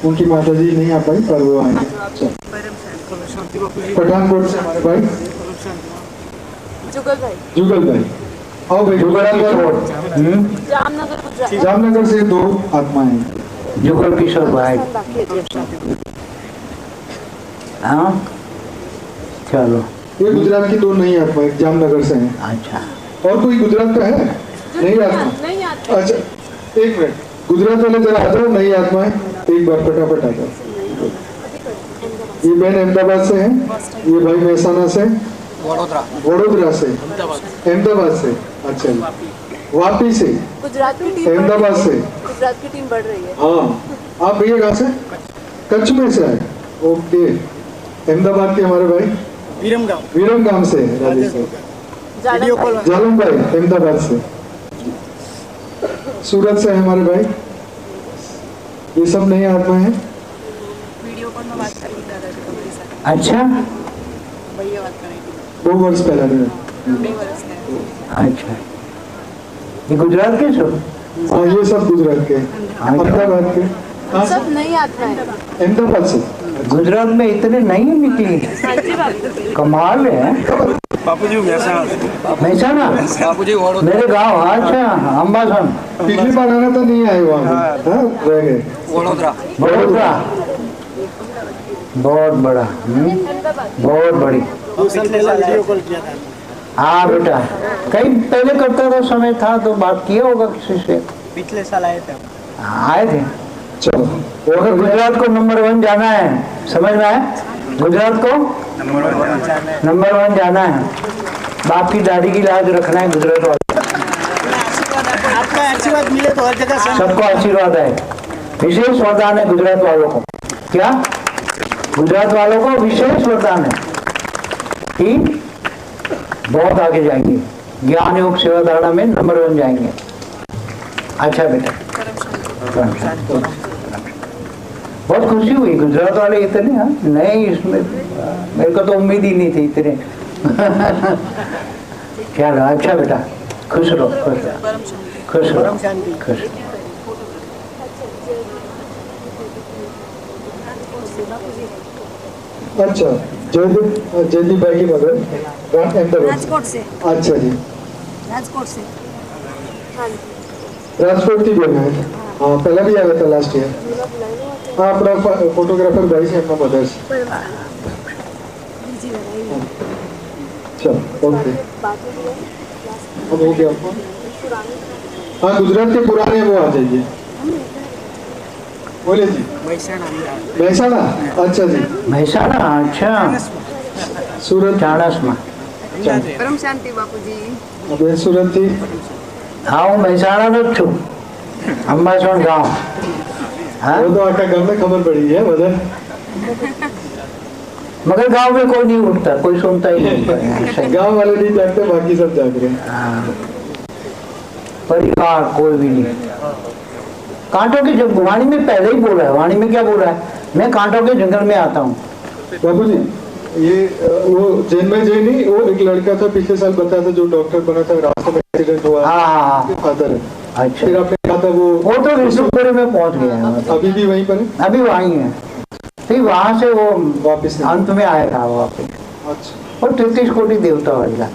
उनकी माता जी नहीं आ पाई पर वो आएंगे। पठानकोट से हमारे भाई जुगल भाई, आओ भाई। जामनगर से 2 आत्माएं, जुगल किशोर भाई। हाँ चलो, ये गुजरात की 2 नई आत्माएं जामनगर से हैं। अच्छा, और कोई गुजरात का है? नहीं आत्मा, अच्छा एक मिनट, गुजरात वाले जरा आ जाओ, नई आत्माएं एक बार फटाफट आ जाओ। ये बहन अहमदाबाद से है, ये भाई मेहसाना से, वडोदरा से, अहमदाबाद से, अच्छा जी, वापी से, गुजरात की टीम अहमदाबाद से, गुजरात की टीम बढ़ रही है। हाँ आप भैया कहाँ से? कच्छ में से आए, ओके। अहमदाबाद के हमारे भाई विरमगाम से, राजस्थान, जालम भाई अहमदाबाद से, सूरत से हमारे भाई, ये सब नए आत्मा है। वीडियो कॉल में बात करेंगे दादाजी को मेरे साथ। अच्छा भैया बात करेंगे। 2 वर्ष पहले में। 2 वर्ष है। अच्छा, ये गुजरात के सब? हाँ ये सब गुजरात के, अहमदाबाद के। कहाँ से? सब नहीं आता है। अहमदाबाद से। गुजरात में इतने नहीं निकली, कमाल है। बापूजी महसाना मेरे गांव। अच्छा अम्बासन। पिछली बार आना तो नहीं आए वहाँ, रह गए। वडोदरा बहुत बड़ा, बहुत बड़ी। हाँ बेटा, कहीं पहले करता था, समय था तो बात किया होगा किसी से। पिछले साल आए थे, आए थे। चलो अगर गुजरात को नंबर 1 जाना है, समझ में आया? गुजरात को नंबर 1 जाना है, बाप की दाढ़ी की लाज रखना है गुजरात वाले। आपका आशीर्वाद मिले तो हर जगह सबको आशीर्वाद है, विशेष वरदान है गुजरात वालों को। क्या गुजरात वालों को विशेष वरदान है कि बहुत आगे जाएंगे, ज्ञान योग सेवा धारणा में नंबर 1 जाएंगे। अच्छा बेटा, बहुत खुशी हुई। गुजरात वाले इतने नहीं, इसमें मेरे को तो उम्मीद ही नहीं थी इतने। क्या रहा? अच्छा बेटा, खुश रहो, खुश रहो, खुश रहो, खुश। अच्छा, जयदीप भाई की मदर राजकोट से। अच्छा जी, राजकोट से। राजकोट की बहन है। हाँ पहले भी आया था लास्ट ईयर। हाँ अपना फोटोग्राफर भाई से, अपना मदर से। चलो ओके, अब हो गया आपको। हाँ गुजरात के पुराने वो आ जाइए, बोले जी। महसाना, अच्छा जी महसाना, अच्छा सूरत, चाणस में। परम शांति बापूजी। अब सूरत थी। हाँ હું મહેસાણાનો જ છું, અંબાસણ ગામ। वो तो आका गांव में खबर पड़ी है मदर, मगर गांव में कोई नहीं उठता, कोई सुनता ही नहीं। गांव वाले नहीं जागते, बाकी सब जाग रहे हैं। परिवार कोई भी नहीं। कांटों के जब वाणी में पहले ही बोला है, वाणी में क्या बोला है? मैं कांटों के जंगल में आता हूँ। बाबू जी ये वो जन्मे जय नहीं, वो एक लड़का था पिछले साल बताया था, जो डॉक्टर बना था, रास्ते में एक्सीडेंट हुआ। हाँ फादर है। अच्छा, फिर आपने कहा था वो तो विष्णुपुरी में पहुंच गया है। अभी भी वहीं पर है? अभी वहीं है, फिर वहां से वो वापस अंत में आएगा वापस। अच्छा, और 33 कोटि देवता वाला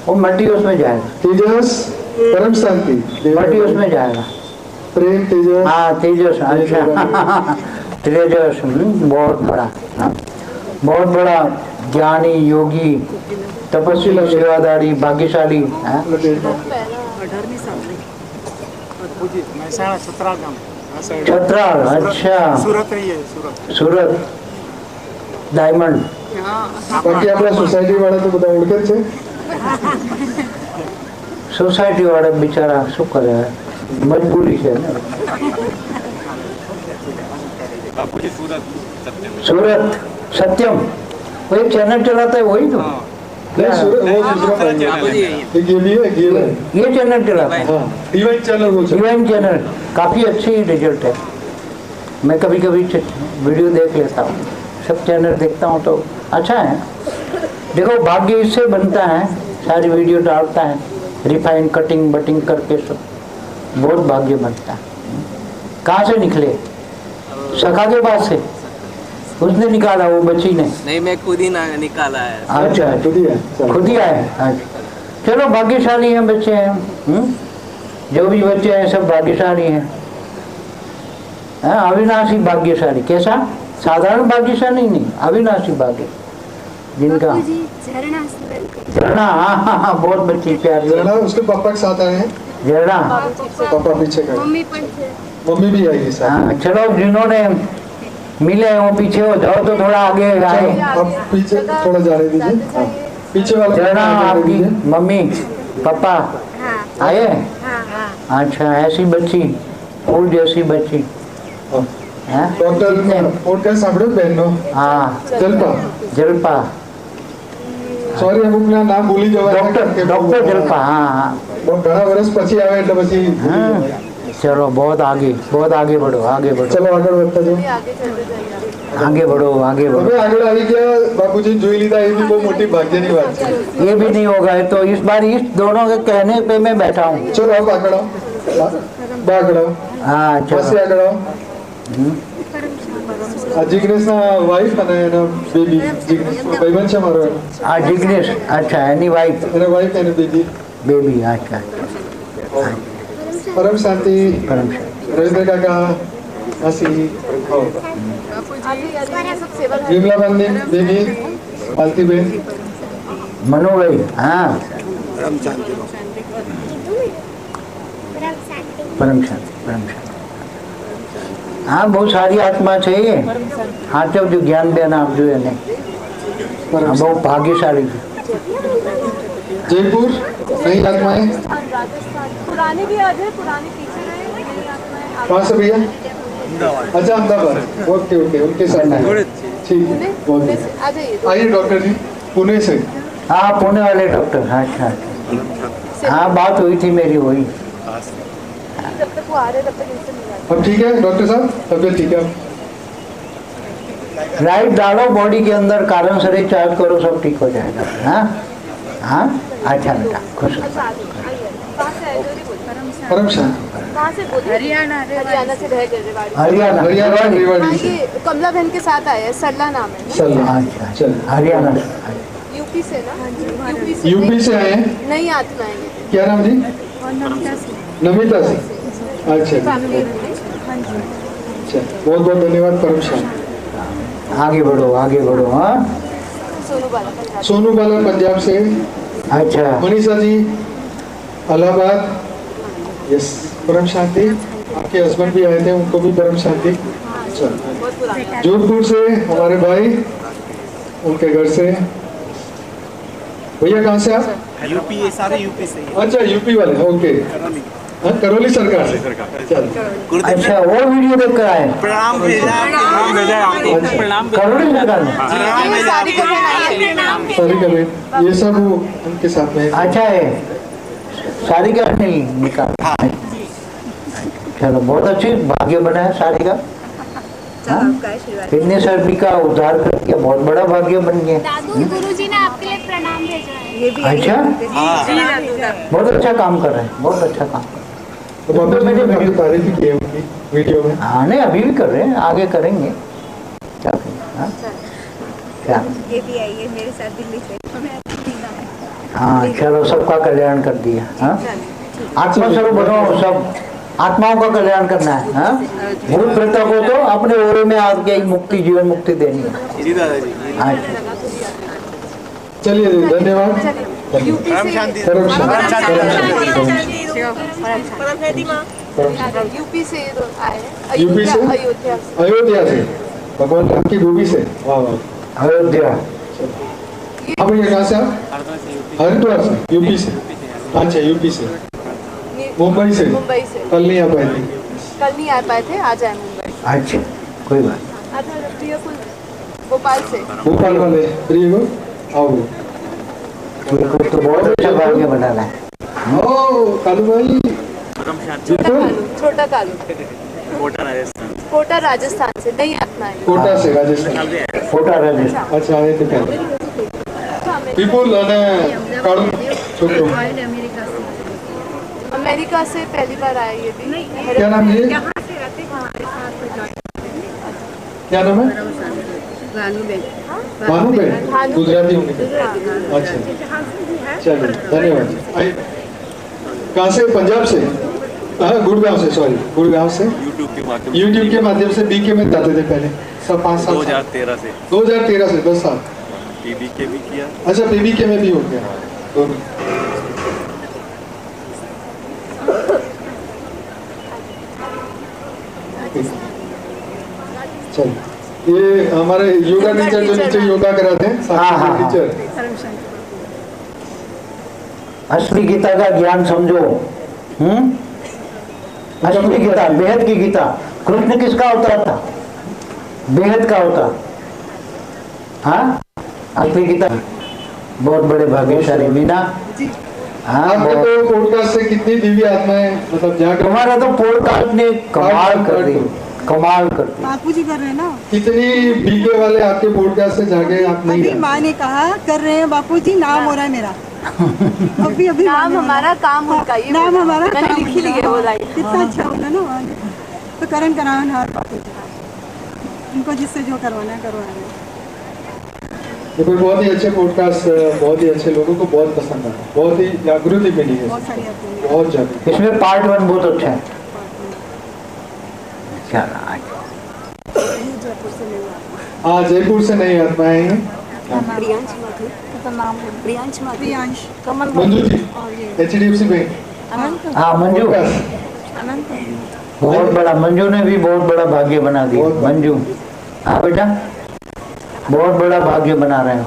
वो मल्टीवर्स में जाएगा। तेजस परम शांति मल्टीवर्स में जाएगा। प्रेम तेजस। हाँ तेजस, अच्छा तेजस बहुत बड़ा, बहुत बड़ा ज्ञानी, योगी, तपस्वी, सेवादारी, भाग्यशाली। छत्राल, अच्छा सूरत डायमंड। बाकी अपना सोसाइटी वाला तो બધા ઓળખે છે। सोसाइटी वाला बेचारा શું કરે, मजबूरी है। सूरत सत्यम, वो एक चैनल चलाता है, वही तो क्या? ये चैनल चलाता है, डिवाइन चैनल। डिवाइन चैनल काफी अच्छी रिजल्ट है। मैं कभी कभी वीडियो देख लेता हूँ, सब चैनल देखता हूँ तो अच्छा है। देखो भाग्य इससे बनता है, सारी वीडियो डालता है, रिफाइन कटिंग बटिंग करके सब, बहुत भाग्य बनता है। कहाँ से निकले? सखा के पास से उसने निकाला, वो बच्ची ने नहीं, मैं खुद ही निकाला है। अच्छा खुद ही आए। अच्छा चलो भाग्यशाली हैं बच्चे हैं। जो भी बच्चे हैं सब भाग्यशाली हैं। अविनाशी भाग्यशाली। कैसा? साधारण भाग्यशाली नहीं, अविनाशी भाग्य जिनका झरना। हाँ बहुत बच्ची प्यारी। झरना उसके पापा के साथ आए हैं। जरा पापा पीछे खड़े, मम्मी भी आएगी साथ। हाँ चलो, जिन्होंने मिले वो पीछे हो जाओ तो थोड़ा आगे आए। अब पीछे थोड़ा जाने दीजिए, हाँ, पीछे वाले जरा आपकी मम्मी पापा आए। अच्छा, ऐसी बच्ची, फूल जैसी बच्ची। डॉक्टर पॉडकास्ट સાંભળ્યો બહેનનો? हाँ, जलपा। सॉरी, અમુક ના નામ ભૂલી જવાય। डॉक्टर जलपा। हाँ, बहुत घણા વર્ષ પછી આવે એટલે પછી चलो बहुत आगे बढ़ो, आगे बढ़ो। चलो આગળ વધતા જાઓ, आगे बढ़ो, आगे बढ़ो। હવે આગળ આવી ગયા, બાપુજી જોઈ લીધા, એ બી બહુ મોટી ભાગ્યની વાત છે। ये भी नहीं होगा तो इस बार इस दोनों के कहने पे मैं बैठा हूँ। चलो आप આગળ आओ, આગળ आओ। हाँ પાસે चलो। આગળ आओ। આ જિગ્નેશના વાઈફ અને એના બેબી, જિગ્નેશ ભાઈબંધ છે મારો એનો। हाँ जिग्नेश, अच्छा एनी वाइफ, એના વાઈફ અને બેબી। बेबी। अच्छा, परम शांति। परम रविंद्र काका, आसी, विमला बंदी बेबी, पालती बहन, मनु भाई। हाँ, परम शांति, परम शांति। हाँ, बहुत सारी आत्मा છે ये। हाँ, जब जो ज्ञान देना आप जो है नहीं, बहुत भाग्यशाली है। जयपुर नई आत्माएं, पुराने भी याद है, पुराने पीछे रहे, नई आत्माएं आगे। कहाँ से भैया? अच्छा, अहमदाबाद। ओके ओके, उनके साथ ठीक है, बहुत आ जाइए। आइए डॉक्टर जी, पुणे से। हाँ, पुणे वाले डॉक्टर। अच्छा, हाँ बात हुई थी मेरी, वही। जब तक वो आ रहे तब तक इनसे मिला। अब ठीक है डॉक्टर साहब, तबियत ठीक है? राइट डालो बॉडी के अंदर, कारण शरीर चार्ज करो, सब ठीक हो जाएगा। हाँ हाँ, अच्छा बेटा, खुश रहो। परम शांति। कहाँ से बोले? हरियाणा से रह गए रेवाड़ी। हरियाणा, रेवाड़ी से। ये कमला बहन के साथ आए हैं, सरला नाम है। अच्छा, हरियाणा से। यूपी से ना? यूपी से आए हैं? नई आत्माएं हैं। क्या नाम जी? नमिता से। अच्छा, बहुत बहुत धन्यवाद परम शांति। आगे बढ़ो, आगे बढ़ो। हाँ, सोनू बाला पंजाब से। अच्छा, मनीषा जी इलाहाबाद। यस, परम शांति। आपके हस्बैंड भी आए थे, उनको भी परम शांति। जोधपुर से हमारे भाई, उनके घर से। भैया कहाँ से आप? यूपी, सारे यूपी से। अच्छा, यूपी वाले, ओके। हाँ, करौली सरकार से। अच्छा, वो वीडियो देख कर आए। प्रणाम भेजा है आपको। प्रणाम करौली सरकार में। सारी का ये सब उनके साथ में। अच्छा है, सारी का नहीं निकाल। चलो, बहुत अच्छी भाग्य बना है सारी का। कितने सर्दी का उद्धार कर दिया, बहुत बड़ा भाग्य बन गया। गुरुजी ने आपके लिए प्रणाम भेजा है। अच्छा, बहुत अच्छा काम कर रहे हैं, बहुत अच्छा काम। तो मैंने वीडियो तारीफ की है उनकी वीडियो में। हाँ, नहीं अभी भी कर रहे हैं, आगे करेंगे। क्या क्या? ये भी आई है मेरे साथ दिल्ली से। हाँ, चलो, सबका कल्याण कर दिया। हाँ, आत्मा स्वरूप बनो, सब आत्माओं का कल्याण करना है। हाँ, भूत प्रेतों को तो अपने ओरे में आके मुक्ति, जीवन मुक्ति देनी है। अच्छा, चलिए धन्यवाद। परम शांति। यूपी से आए हैं। यूपी से? अयोध्या से, भगवान राम की भूमि से। वाह वाह, अयोध्या। आप भैया कहाँ से? आप हरिद्वार से, यूपी से। अच्छा, यूपी से। मुंबई से? कल नहीं आ पाए थे। आ जाए मुंबई। अच्छा, कोई बात। भोपाल से। भोपाल वाले प्रिय को आओ। तो बहुत अच्छा भाग्य बनाना है। ओ कालू भाई, छोटा कालू, कोटा राजस्थान से। नई आत्माएं। कोटा से राजस्थान। कोटा राजस्थान। अच्छा, आए थे पहले। विपुल અને કાળુ છોકરો अमेरिका से पहली बार आए ये भी। क्या नाम है? क्या नाम है? भानुबेन। गुजराती होंगे। अच्छा, चलिए धन्यवाद। कहाँ से? पंजाब से? हाँ, गुड़गांव से। सॉरी, गुड़गांव से। यूट्यूब के माध्यम से बीके में जाते थे पहले, सब 5 साल। 2013 से। 2013 से 10 साल। पीबीके भी किया। अच्छा, पीबीके में भी हो गया दोनों। चलो ये हमारे योगा टीचर जो नीचे योगा कराते हैं, साक्षी टीचर। असली गीता का ज्ञान समझो। असली गीता, बेहद की गीता। कृष्ण किसका अवतार था? बेहद का अवतार। हाँ, असली गीता। बहुत बड़े भाग्यशाली बिना। हाँ, तो पॉडकास्ट से कितनी दिव्य आत्माएं मतलब जाकर, तुम्हारा तो पॉडकास्ट ने कमाल कर दी, कमाल कर दी। बापू जी कर रहे हैं ना, कितनी बीके वाले आपके पॉडकास्ट से जाके आप नहीं अभी माँ ने कहा कर रहे हैं बापू जी, नाम हो रहा है मेरा। अभी नाम हमारा काम उनका, ये नाम हमारा मैंने लिखी ली है वो लाइन। कितना अच्छा होगा ना। तो करण करावन हर बापू जी, उनको जिससे जो करवाना है करवाना है। देखो बहुत ही अच्छे पॉडकास्ट, बहुत ही अच्छे, लोगों को बहुत पसंद आया, बहुत ही जागृति मिली है, बहुत ज्यादा। इसमें पार्ट 1 बहुत अच्छा है। क्या हाँ, जयपुर से नहीं आत्माएं हैं। Manju ji, HDFC bank. हाँ मंजू, बहुत बड़ा, मंजू ने भी बहुत बड़ा भाग्य बना दिया। मंजू, हाँ बेटा, बहुत बड़ा भाग्य बना रहे हो।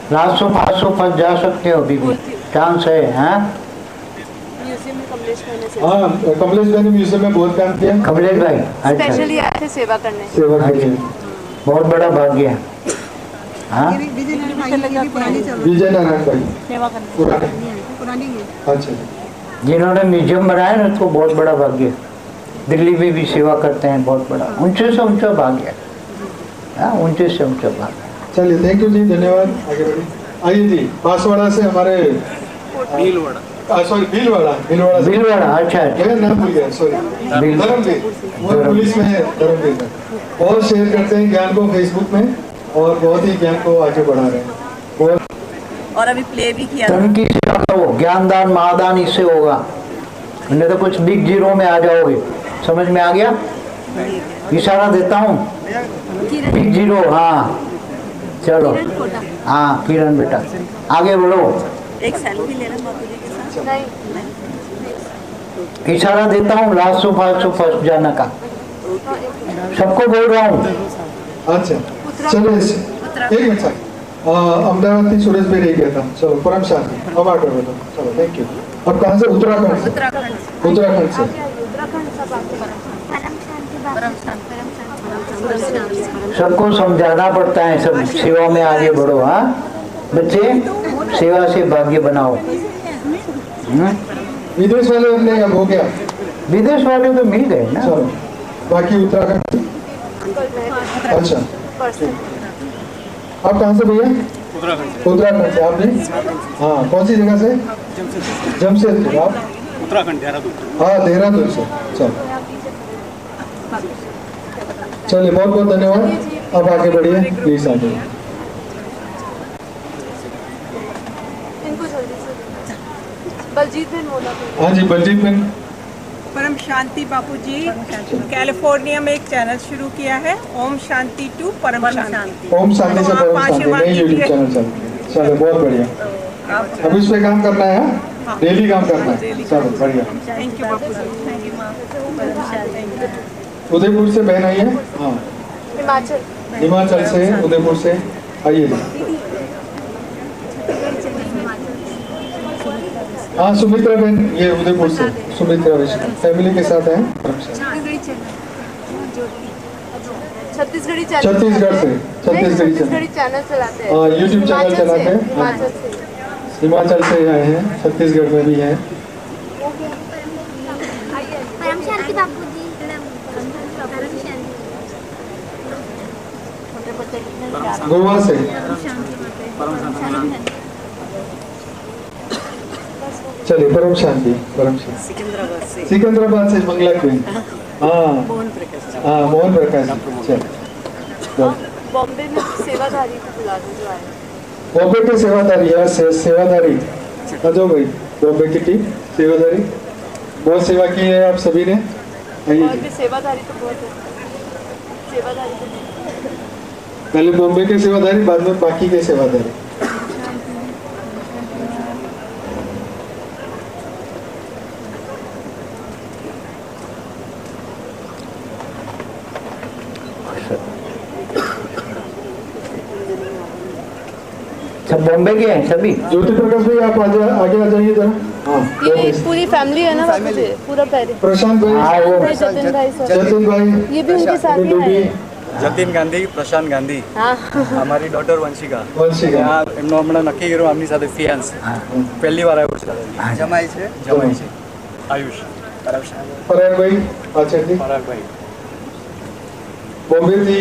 400-500 फंस जा सकते हो अभी भी, चांस है। हाँ हाँ, कमलेश भाई ने म्यूजियम में बहुत काम किया। कमलेश भाई स्पेशली आए थे सेवा करने। सेवा करने, बहुत बड़ा भाग्य है। हाँ, विजय नारायण भाई पुरानी। अच्छा, जिन्होंने म्यूजियम बनाया ना, उसको बहुत बड़ा भाग्य है। दिल्ली में भी सेवा करते हैं, बहुत बड़ा, ऊंचे से ऊंचा भाग्य है। हाँ, ऊंचे से ऊंचा भाग्य। चलिए, थैंक यू जी, धन्यवाद। आगे बढ़िए। आइए जी, बांसवाड़ा से हमारे भीलवाड़ा भीलवाड़ा, अच्छा अच्छा, नाम भूल गया, सॉरी, धर्मवीर, वो पुलिस में है, धर्मवीर। बहुत शेयर करते हैं ज्ञान को फेसबुक में, और बहुत ही ज्ञान को आगे बढ़ा रहे हैं। और अभी प्ले भी किया। धन की सेवा करो, ज्ञानदान महादान इससे होगा, नहीं तो कुछ बिग जीरो में आ जाओगे। समझ में आ गया? इशारा देता हूँ, बिग जीरो। हाँ चलो, हाँ किरण बेटा आगे बढ़ो। एक सेल्फी लेना बापू जी के साथ। इशारा देता हूँ, लास्ट सो फर्स्ट जाना का, सबको बोल रहा हूँ। अच्छा, चलो एक मिनट सर, अहमदाबाद की सुरेश भाई रह गया था। चलो, परम शांति, अब आगे बढ़ो। चलो, थैंक यू। अब कहाँ से? उत्तराखंड से। उत्तराखंड से सबको समझाना पड़ता है, सब सेवा में आगे बढ़ो। हाँ बच्चे, सेवा से भाग्य बनाओ। विदेश वाले अपने अब हो गया, विदेश वाले तो मिल गए ना। चलो, बाकी उत्तराखंड। अच्छा, आप कहाँ से भैया? उत्तराखंड से। आपने? हाँ, कौन सी जगह से? जमशेदपुर। आप? उत्तराखंड, देहरादून। हाँ, देहरादून से। चलो, चलिए, बहुत बहुत धन्यवाद। अब आगे बढ़िए प्लीज, आगे। बलजीत बिन मोला। हाँ जी, बलजीत बिन। परम शांति बापू जी कैलिफोर्निया में एक चैनल शुरू किया है, ओम शांति टू परम शांति। ओम शांति से परम शांति, नई यूट्यूब चैनल चल। चलो, बहुत बढ़िया। अब इस पे काम करना है, डेली काम करना है। चलो, बढ़िया। Thank you Bapu ji. Thank you माँ। उदयपुर से बहन आई है। हाँ, हिमाचल से, उदयपुर से। आइए। हाँ, सुमित्रा बहन, ये उदयपुर से सुमित्रा विष्णु फैमिली के साथ है। छत्तीसगढ़ी चैनल चलाते हैं। हाँ, यूट्यूब चैनल चलाते हैं। हिमाचल से आए हैं, छत्तीसगढ़ में भी हैं। गोवा से। चलिए, परम शांति, परम शांति। सिकंदराबाद से मंगला क्वीन। हाँ, मोहन प्रकाश। चलो, बॉम्बे में सेवाधारी को बुला दो जो आए। बॉम्बे के सेवाधारी, यार सेवाधारी आ जाओ भाई। बॉम्बे की टीम सेवाधारी, बहुत सेवा की है आप सभी ने। सेवाधारी तो बहुत है, सेवाधारी तो पहले बॉम्बे के सेवाधारी, बाद में बाकी के सेवाधारी। सब बॉम्बे के हैं सभी। ज्योति प्रकाश भाई आप आगे आ जाइए जरा। हाँ ये पूरी फैमिली है ना बापू जी, पूरा पहले। प्रशांत भाई, जतिन भाई सर, जतिन भाई, ये भी उनके साथ ही है। जतिन गांधी, प्रशांत गांधी, हमारी डॉटर वंशिका। हमણાં નક્કી કર્યું આમની સાથે ફિયાન્સ પહેલી વાર આવ્યો છે। જમાઈ છે આયુષ। પરાગ ભાઈ પાછળથી, પરાગ ભાઈ બોમ્બે થી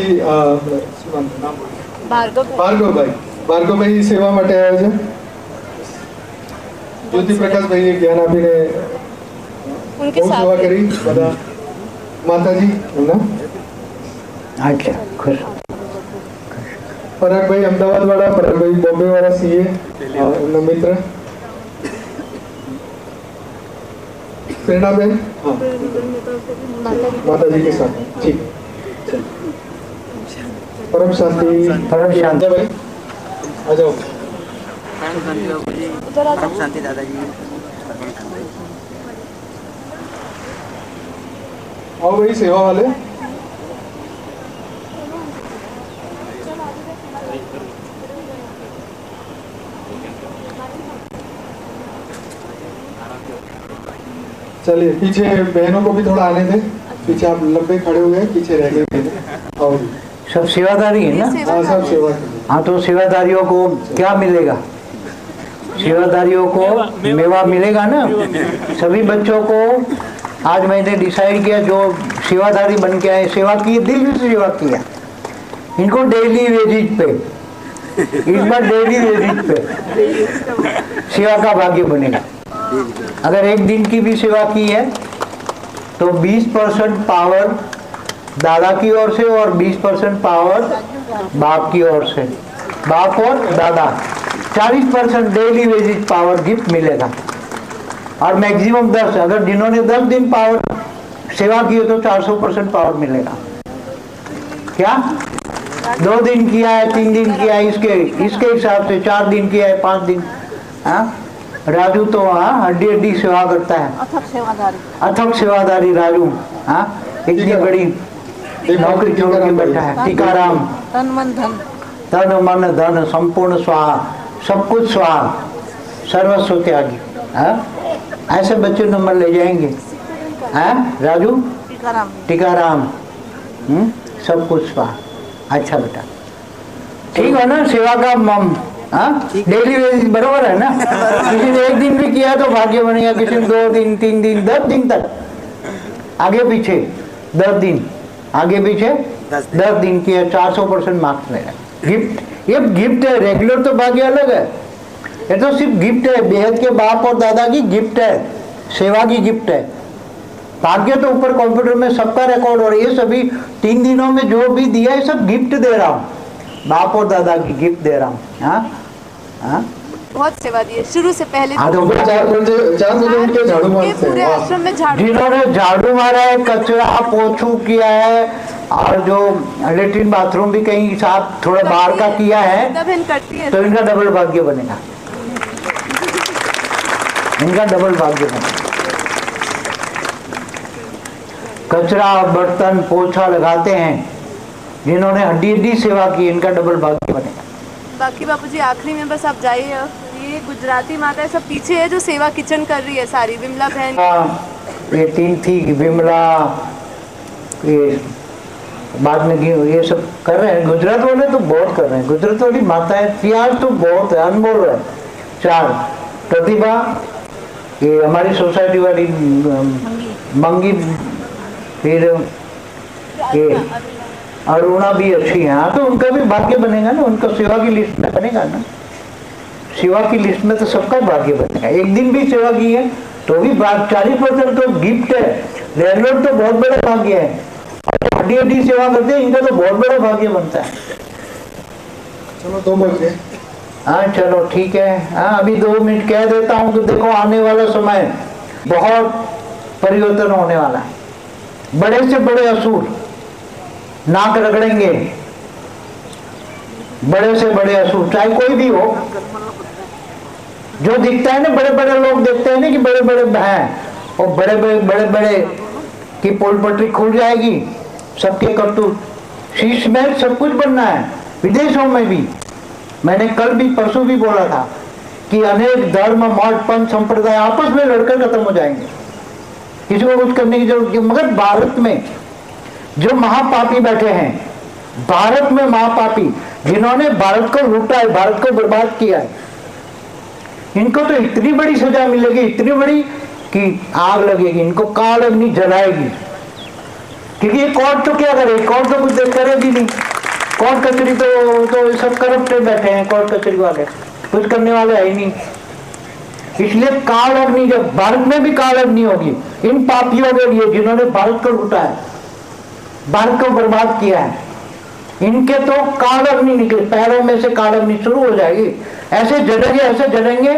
ભાર્ગવ ભાઈ સેવા માટે આવ્યા છે। જ્યોતિ પ્રકાશ ભાઈએ જ્ઞાન આપીને उनके બહુ સેવા કરી બધા માતાજી એમના। अच्छा खुश। પરાગ ભાઈ અમદાવાદ વાળા, પરાગ ભાઈ બોમ્બે વાળા સીએ એમના મિત્ર। प्रेरणाबेन हाँ माताजी के साथ ठीक। परम शांति भाई आ जाओ। परम शांति दादाजी। आओ भाई सेवा वाले। चलिए पीछे बहनों को भी थोड़ा आने दें, पीछे आप लंबे खड़े हुए हैं, पीछे रह गए। आओ सब सेवादारी है ना? हाँ सब सेवा। हाँ तो सेवादारियों को क्या मिलेगा? सेवादारियों को मेवा मिलेगा ना। सभी बच्चों को आज मैंने डिसाइड किया जो सेवादारी बन के आए, सेवा की, दिल से सेवा किया, इनको डेली वेजिज पे, इस बार डेली वेजिज पे सेवा का भाग्य बनेगा। अगर एक दिन की भी सेवा की है तो 20% पावर दादा की ओर से और 20% पावर बाप की ओर से, बाप और दादा 40% डेली वेजिज पावर गिफ्ट मिलेगा। और मैक्सिमम 10, अगर जिन्होंने 10 दिन पावर सेवा की हो तो 400% पावर मिलेगा। क्या 2 दिन किया है, 3 दिन किया है, इसके हिसाब से 4 दिन किया है, 5 दिन। हाँ राजू तो हाँ हड्डी सेवा करता है, अथक सेवादारी राजू। हाँ इतनी बड़ी नौकरी छोड़ के बैठा है। टीकाराम तन मन धन संपूर्ण स्वाहा, सब कुछ स्वाहा, सर्वस्व त्यागी। हाँ ऐसे बच्चे नंबर ले जाएंगे। हाँ राजू टीकाराम सब कुछ स्वाहा। अच्छा बेटा ठीक है ना। सेवा का मम डेली वेज बराबर है ना। किसी ने 1 दिन भी किया तो भाग्य बनेगा, किसी ने 2 दिन 3 दिन 10 दिन तक, आगे पीछे 10 दिन, आगे पीछे 10 दिन किया 400% मार्क्स मिलेगा। गिफ्ट, ये गिफ्ट है, रेगुलर तो भाग्य अलग है, ये तो सिर्फ गिफ्ट है। बेहद के बाप और दादा की गिफ्ट है, सेवा की गिफ्ट है। भाग्य तो ऊपर कंप्यूटर में सबका रिकॉर्ड हो रहा है। ये सभी 3 दिनों में जो भी दिया है सब गिफ्ट दे रहा हूँ, बाप और दादा की गिफ्ट दे रहा हूँ। हाँ हाँ बहुत सेवा दी है शुरू से पहले। पूरे आश्रम में झाड़ू, जिन्होंने झाड़ू मारा है, कचरा पोछू किया है, और जो लेट्रिन बाथरूम भी कहीं साफ थोड़ा बाहर का किया है तो इनका डबल भाग्य बनेगा, इनका डबल भाग्य बनेगा। कचरा बर्तन पोछा लगाते हैं जिन्होंने हड्डी सेवा की, इनका डबल भाग्य बनेगा। बाकी बापूजी आखिरी में बस आप जाइए। ये गुजराती माता सब पीछे है जो सेवा किचन कर रही है सारी, विमला बहन, ये 3 थी, विमला, ये बाद में ये सब कर रहे हैं। गुजरात वाले तो बहुत कर रहे हैं, गुजरात वाली माताएं प्याज तो बहुत है, अनमोल है। 4 प्रतिभा, ये हमारी सोसाइटी वाली मंगी, फिर ये अरुणा भी अच्छी है। हाँ तो उनका भी भाग्य बनेगा ना, उनका सेवा की लिस्ट में बनेगा ना। सेवा की लिस्ट में तो सबका भाग्य बनेगा। 1 दिन भी सेवा की है तो भी 40% तो गिफ्ट है, रेगुलर तो बहुत बड़ा भाग्य है। हड्डी सेवा करते हैं, इनका तो बहुत बड़ा भाग्य बनता है। चलो 2 बज गए। हाँ चलो ठीक है। हाँ अभी 2 मिनट कह देता हूँ कि देखो आने वाला समय बहुत परिवर्तन होने वाला है। बड़े से बड़े असुर नाक रगड़ेंगे, बड़े से बड़े असुर, चाहे कोई भी हो। जो दिखता है ना, बड़े बड़े लोग देखते हैं ना कि बड़े बड़े हैं, और बड़े बड़े की पोल पटरी खुल जाएगी, सबके करतूत, शीश महल सब कुछ बनना है, विदेशों में भी। मैंने कल भी परसों भी बोला था कि अनेक धर्म मठ पंथ संप्रदाय आपस में लड़कर खत्म हो जाएंगे, किसी को कुछ करने की जरूरत नहीं। मगर भारत में जो महापापी बैठे हैं, भारत में महापापी जिन्होंने भारत को लूटा है, भारत को बर्बाद किया है, इनको तो इतनी बड़ी सजा मिलेगी, इतनी बड़ी कि आग लगेगी, इनको काल अग्नि जलाएगी। क्योंकि ये कोर्ट तो क्या करे, कोर्ट तो कुछ करेगी नहीं, कोर्ट कचहरी तो सब करप्टेड बैठे हैं, कोर्ट कचहरी वाले कुछ करने वाले है ही नहीं। इसलिए काल अग्नि, जब भारत में भी काल अग्नि होगी इन पापियों के लिए जिन्होंने भारत को लूटा है, भारत को बर्बाद किया है, इनके तो काल अग्नि निकले, पैरों में से काल अग्नि शुरू हो जाएगी, ऐसे जलेंगे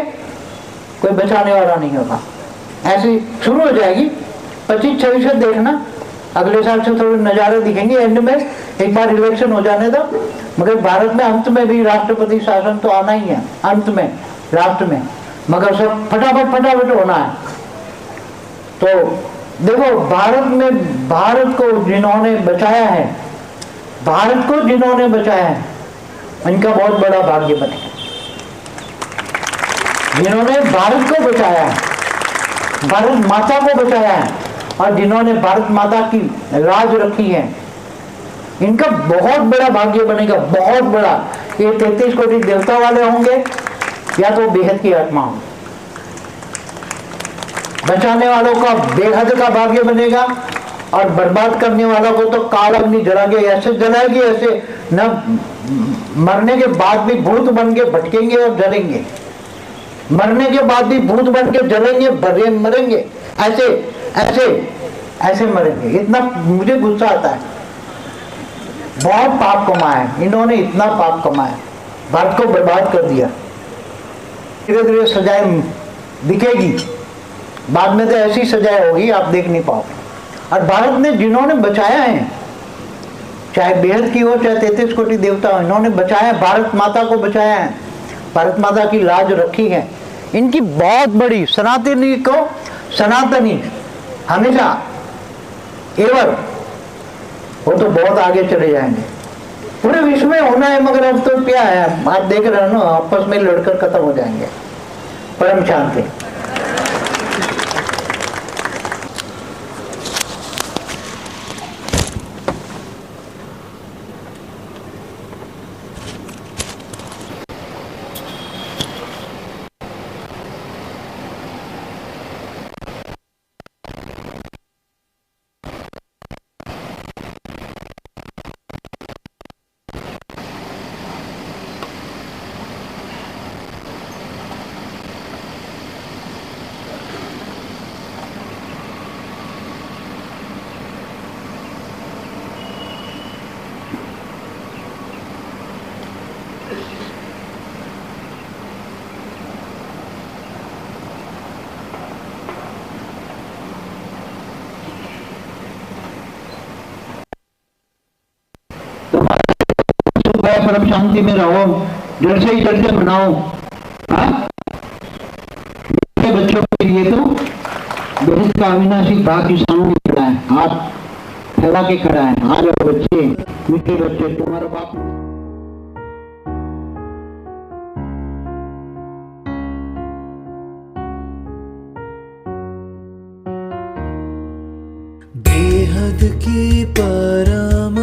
कोई बचाने वाला नहीं होगा, ऐसी शुरू हो जाएगी। 25-26 देखना, अगले साल से थोड़े नजारे दिखेंगे, एंड में एक बार इलेक्शन हो जाने दो। मगर भारत में अंत में भी राष्ट्रपति शासन तो आना ही है, अंत में राष्ट्र में, मगर सब फटाफट होना है। तो देखो भारत में, भारत को जिन्होंने बचाया है, भारत को जिन्होंने बचाया है, इनका बहुत बड़ा भाग्य बनेगा। जिन्होंने भारत को बचाया है, भारत माता को बचाया है, और जिन्होंने भारत माता की लाज रखी है, इनका बहुत बड़ा भाग्य बनेगा, बहुत बड़ा। ये 33 कोटि देवता वाले होंगे या तो बेहद की आत्मा होंगे। बचाने वालों का बेहद का भाग्य बनेगा, और बर्बाद करने वालों को तो काल अग्नि जलाएगी, ऐसे जलाएगी, ऐसे न मरने के बाद भी भूत बन के भटकेंगे और जलेंगे, मरने के बाद भी भूत बन के जलेंगे, मरेंगे, ऐसे मरेंगे। इतना मुझे गुस्सा आता है, बहुत पाप कमाया है इन्होंने, इतना पाप कमाया, भारत को बर्बाद कर दिया। धीरे धीरे सजाएं दिखेगी, बाद में तो ऐसी सजाएं होगी आप देख नहीं पाओगे। और भारत ने जिन्होंने बचाया है, चाहे बेहद की हो चाहे 33 कोटि देवता हो, इन्होंने बचाया, भारत माता को बचाया है, भारत माता की लाज रखी है। इनकी बहुत बड़ी सनातनी हमेशा एवर, वो तो बहुत आगे चले जाएंगे, पूरे विश्व में होना है। मगर अब तो क्या है, आप देख रहे हो ना, आपस में लड़कर खत्म हो जाएंगे। परम शांति। परम शांति में रहो, जड़ से ही जड़ से बनाओ। बच्चों के लिए तो बेहद का अविनाशी भाग किसानों ने खड़ा है, हाथ फैला के खड़ा है। आ जाओ बच्चे, मीठे बच्चे, तुम्हारा बाप बेहद की परम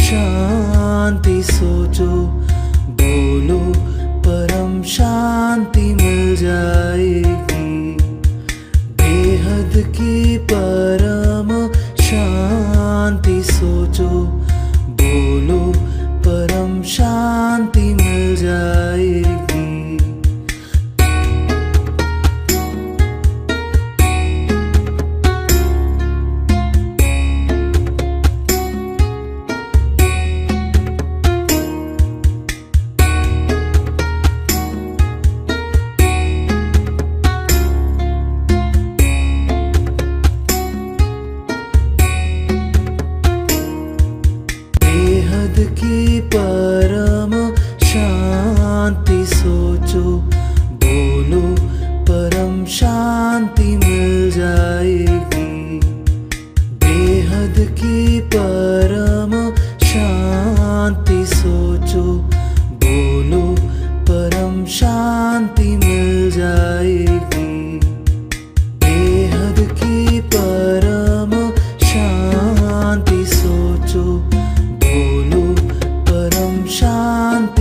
शांति सोचो, बोलो परम शांति मिल जाएगी। बेहद की परम शांति सोचो, बोलो परम शांति मिल जाएगी। शांति